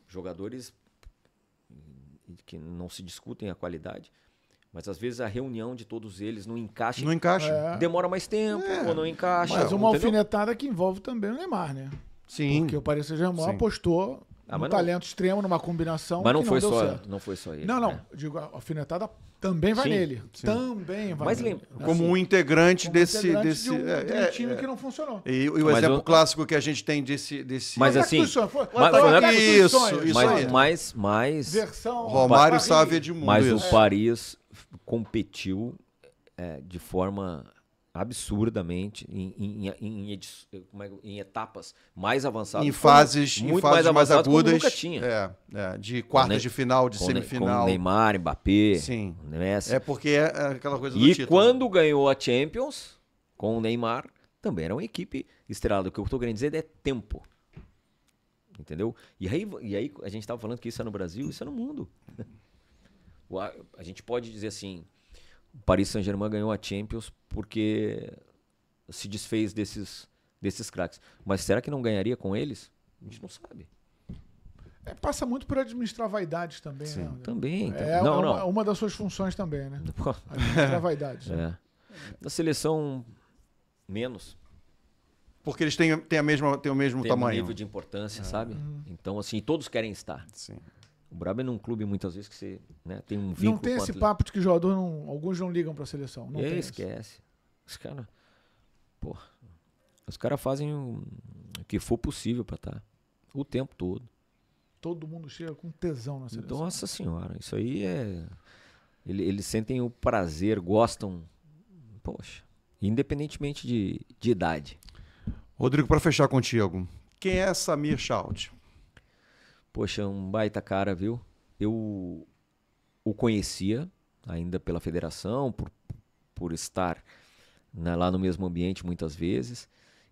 jogadores que não se discutem a qualidade, mas às vezes a reunião de todos eles não encaixa. Demora mais tempo, ou não encaixa. Mas uma alfinetada que envolve também o Neymar, né? Sim. Porque o Paris Saint-Germain apostou um talento extremo, numa combinação. Mas não que foi não deu só, certo. não foi só ele. Não, né? digo, a alfinetada também vai nele. Sim. Também vai nele. Como um integrante desse de um time que não funcionou. E o exemplo clássico que a gente tem desse... Mas assim... Mas versão Romário sabe Edmundo. Mas o Paris competiu de forma absurdamente em etapas mais avançadas. Em fases mais agudas. Nunca tinha. De quartas de final, de semifinal. Com Neymar, Mbappé, sim. Messi. Porque é aquela coisa do título. E quando ganhou a Champions, com o Neymar, também era uma equipe estrelada. O que eu estou querendo dizer é tempo. Entendeu? E aí a gente estava falando que isso é no Brasil, isso é no mundo. A gente pode dizer assim, o Paris Saint-Germain ganhou a Champions porque se desfez desses craques. Mas será que não ganharia com eles? A gente não sabe. Passa muito por administrar vaidades também, sim. Né? Também. Uma das suas funções também, né? Administrar vaidades. Na seleção, menos. Porque eles têm o mesmo tamanho. Tem um nível de importância, sabe? Então, assim, todos querem estar. Sim. O brabo é num clube, muitas vezes, que você tem um vínculo. Não tem esse papo de que jogador alguns não ligam pra seleção. Não tem esquece. Os caras... Pô, os caras fazem o que for possível pra estar. O tempo todo. Todo mundo chega com tesão na seleção. Nossa senhora, isso aí é... Eles sentem o prazer, gostam... Poxa, independentemente de idade. Rodrigo, para fechar contigo, quem é Samir Chaud? Poxa, um baita cara, viu? Eu o conhecia ainda pela federação, por estar lá no mesmo ambiente muitas vezes.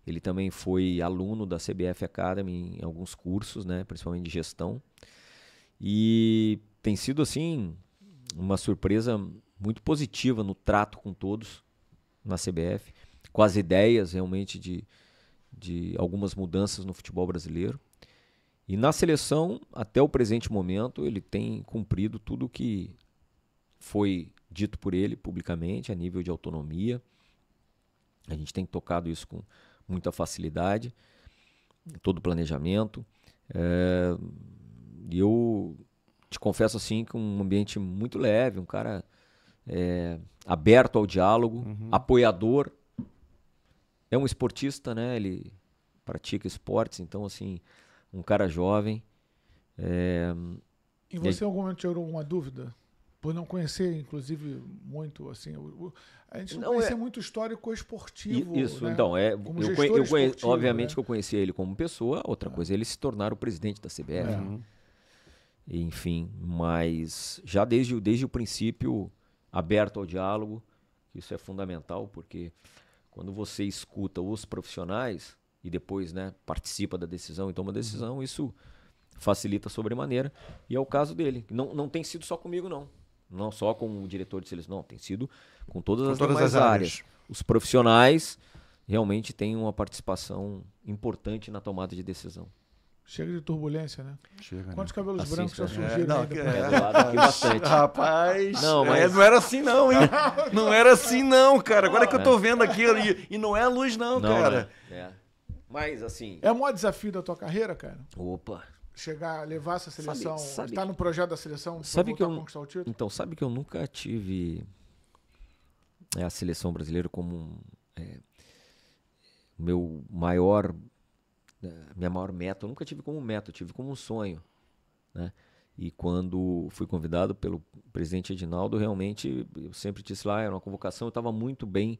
Ele também foi aluno da CBF Academy em alguns cursos, né, principalmente de gestão. E tem sido, assim, uma surpresa muito positiva no trato com todos na CBF, com as ideias realmente de algumas mudanças no futebol brasileiro. E na seleção, até o presente momento, ele tem cumprido tudo o que foi dito por ele publicamente, a nível de autonomia. A gente tem tocado isso com muita facilidade, todo o planejamento. E eu te confesso assim que um ambiente muito leve, um cara aberto ao diálogo, apoiador. É um esportista, né? Ele pratica esportes, então assim... Um cara jovem. E você em algum momento tirou alguma dúvida? Por não conhecer, inclusive, muito assim. A gente não conhecia muito o histórico esportivo. Isso, né? Então, obviamente né? que eu conhecia ele como pessoa, outra coisa é ele se tornar o presidente da CBF. Enfim, mas já desde o princípio, aberto ao diálogo, isso é fundamental, porque quando você escuta os profissionais. E depois, né, participa da decisão e toma a decisão, isso facilita sobremaneira. E é o caso dele. Não tem sido só comigo, não. Não só com o diretor de seleção, não. Tem sido com todas as demais áreas. Os profissionais realmente têm uma participação importante na tomada de decisão. Chega de turbulência, né? Chega, Quantos cabelos assim, brancos já surgiram? Aqui bastante. Rapaz, não, mas... não era assim não, hein? Não era assim não, cara. Agora que eu tô vendo aqui, e não é a luz não, cara. Né? Mas, assim... É o maior desafio da tua carreira, cara? Opa! Levar essa seleção, estar no projeto da seleção para voltar a conquistar o título? Então, sabe que eu nunca tive a seleção brasileira como minha maior meta. Eu nunca tive como meta, eu tive como um sonho, né? E quando fui convidado pelo presidente Edinaldo, realmente, eu sempre disse lá, era uma convocação, eu estava muito bem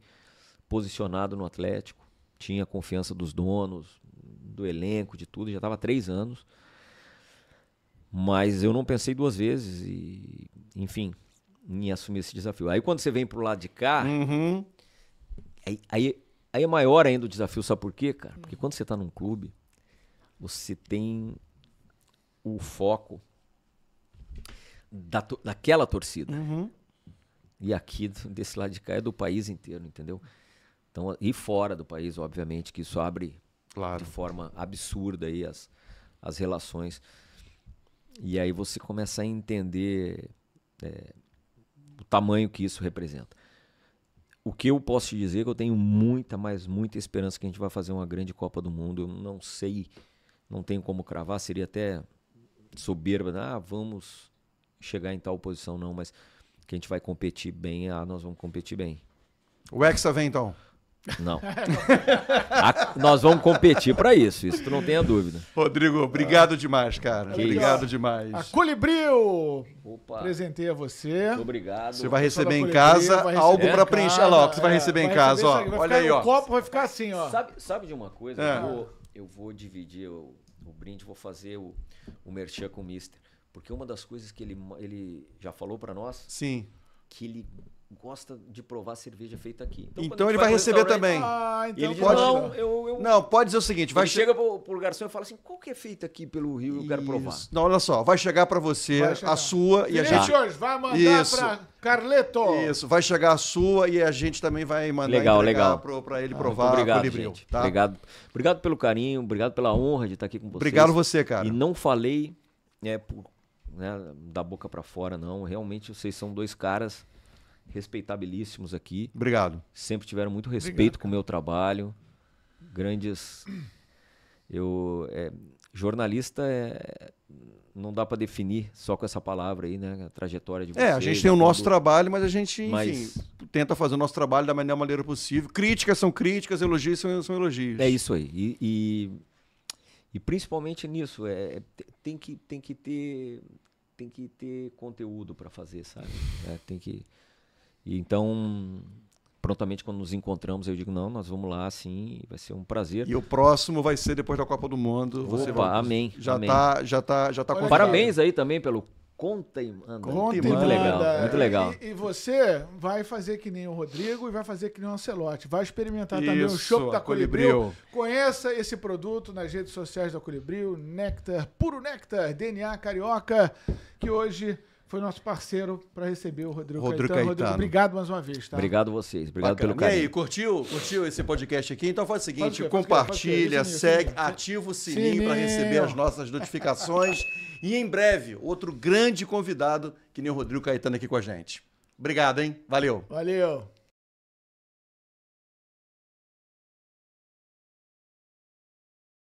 posicionado no Atlético. Tinha confiança dos donos, do elenco, de tudo. Já estava há 3 anos. Mas eu não pensei 2 vezes e, enfim, em assumir esse desafio. Aí quando você vem pro lado de cá, aí é maior ainda o desafio. Sabe por quê, cara? Porque quando você está num clube, você tem o foco daquela torcida. E aqui, desse lado de cá, é do país inteiro, entendeu? Então, e fora do país, obviamente, que isso abre de forma absurda aí as relações. E aí você começa a entender o tamanho que isso representa. O que eu posso te dizer é que eu tenho muita esperança que a gente vai fazer uma grande Copa do Mundo. Eu não sei, não tenho como cravar, seria até soberba, vamos chegar em tal posição, não, mas que a gente vai competir bem, nós vamos competir bem. O Hexa vem, então? Não. Nós vamos competir para isso tu não tenha dúvida. Rodrigo, obrigado demais, cara. Obrigado demais. A Colibril! Opa. Presentei a você. Muito obrigado. Você vai receber em casa algo para preencher. Olha lá, o que você vai receber em casa, ó. Olha aí, ó. O copo vai ficar assim, ó. Sabe de uma coisa? Eu vou dividir o brinde, vou fazer o merchan com o Mister. Porque uma das coisas que ele já falou para nós... Sim. Que ele gosta de provar cerveja feita aqui. Então ele vai receber também. Então ele diz, pode... Não, pode dizer o seguinte. Ele chega pro garçom e fala assim, qual que é feito aqui pelo Rio? Eu quero provar. Não, olha só. Vai chegar para você a sua e a gente... hoje vai mandar para Carleto. Isso, vai chegar a sua e a gente também vai mandar legal. para ele provar. Obrigado, gente. Tá? Obrigado pelo carinho, obrigado pela honra de estar aqui com vocês. Obrigado você, cara. E não falei da boca para fora, não. Realmente vocês são dois caras respeitabilíssimos aqui. Obrigado. Sempre tiveram muito respeito com o meu trabalho. Grandes... jornalista não dá para definir só com essa palavra aí, né? A trajetória de vocês. A gente tem o nosso trabalho, mas a gente, enfim, tenta fazer o nosso trabalho da melhor maneira possível. Críticas são críticas, elogios são elogios. É isso aí. E principalmente nisso, tem que ter conteúdo para fazer, sabe? E então, prontamente, quando nos encontramos, eu digo, não, nós vamos lá, sim, vai ser um prazer. E o próximo vai ser depois da Copa do Mundo. Amém. Já tá Parabéns aí também pelo Conta e Manda. Muito legal. E você vai fazer que nem o Rodrigo e vai fazer que nem o Ancelotti. Vai experimentar também o chopp da Colibril. Conheça esse produto nas redes sociais da Colibril, Néctar, puro néctar, DNA carioca, que hoje foi nosso parceiro para receber o Rodrigo Caetano. Rodrigo, obrigado mais uma vez. Tá? Obrigado a vocês. Obrigado pelo carinho. E aí, curtiu esse podcast aqui? Então faz o seguinte, compartilha, segue, ativa o sininho para receber as nossas notificações. E em breve, outro grande convidado, que nem o Rodrigo Caetano aqui com a gente. Obrigado, hein? Valeu. Valeu.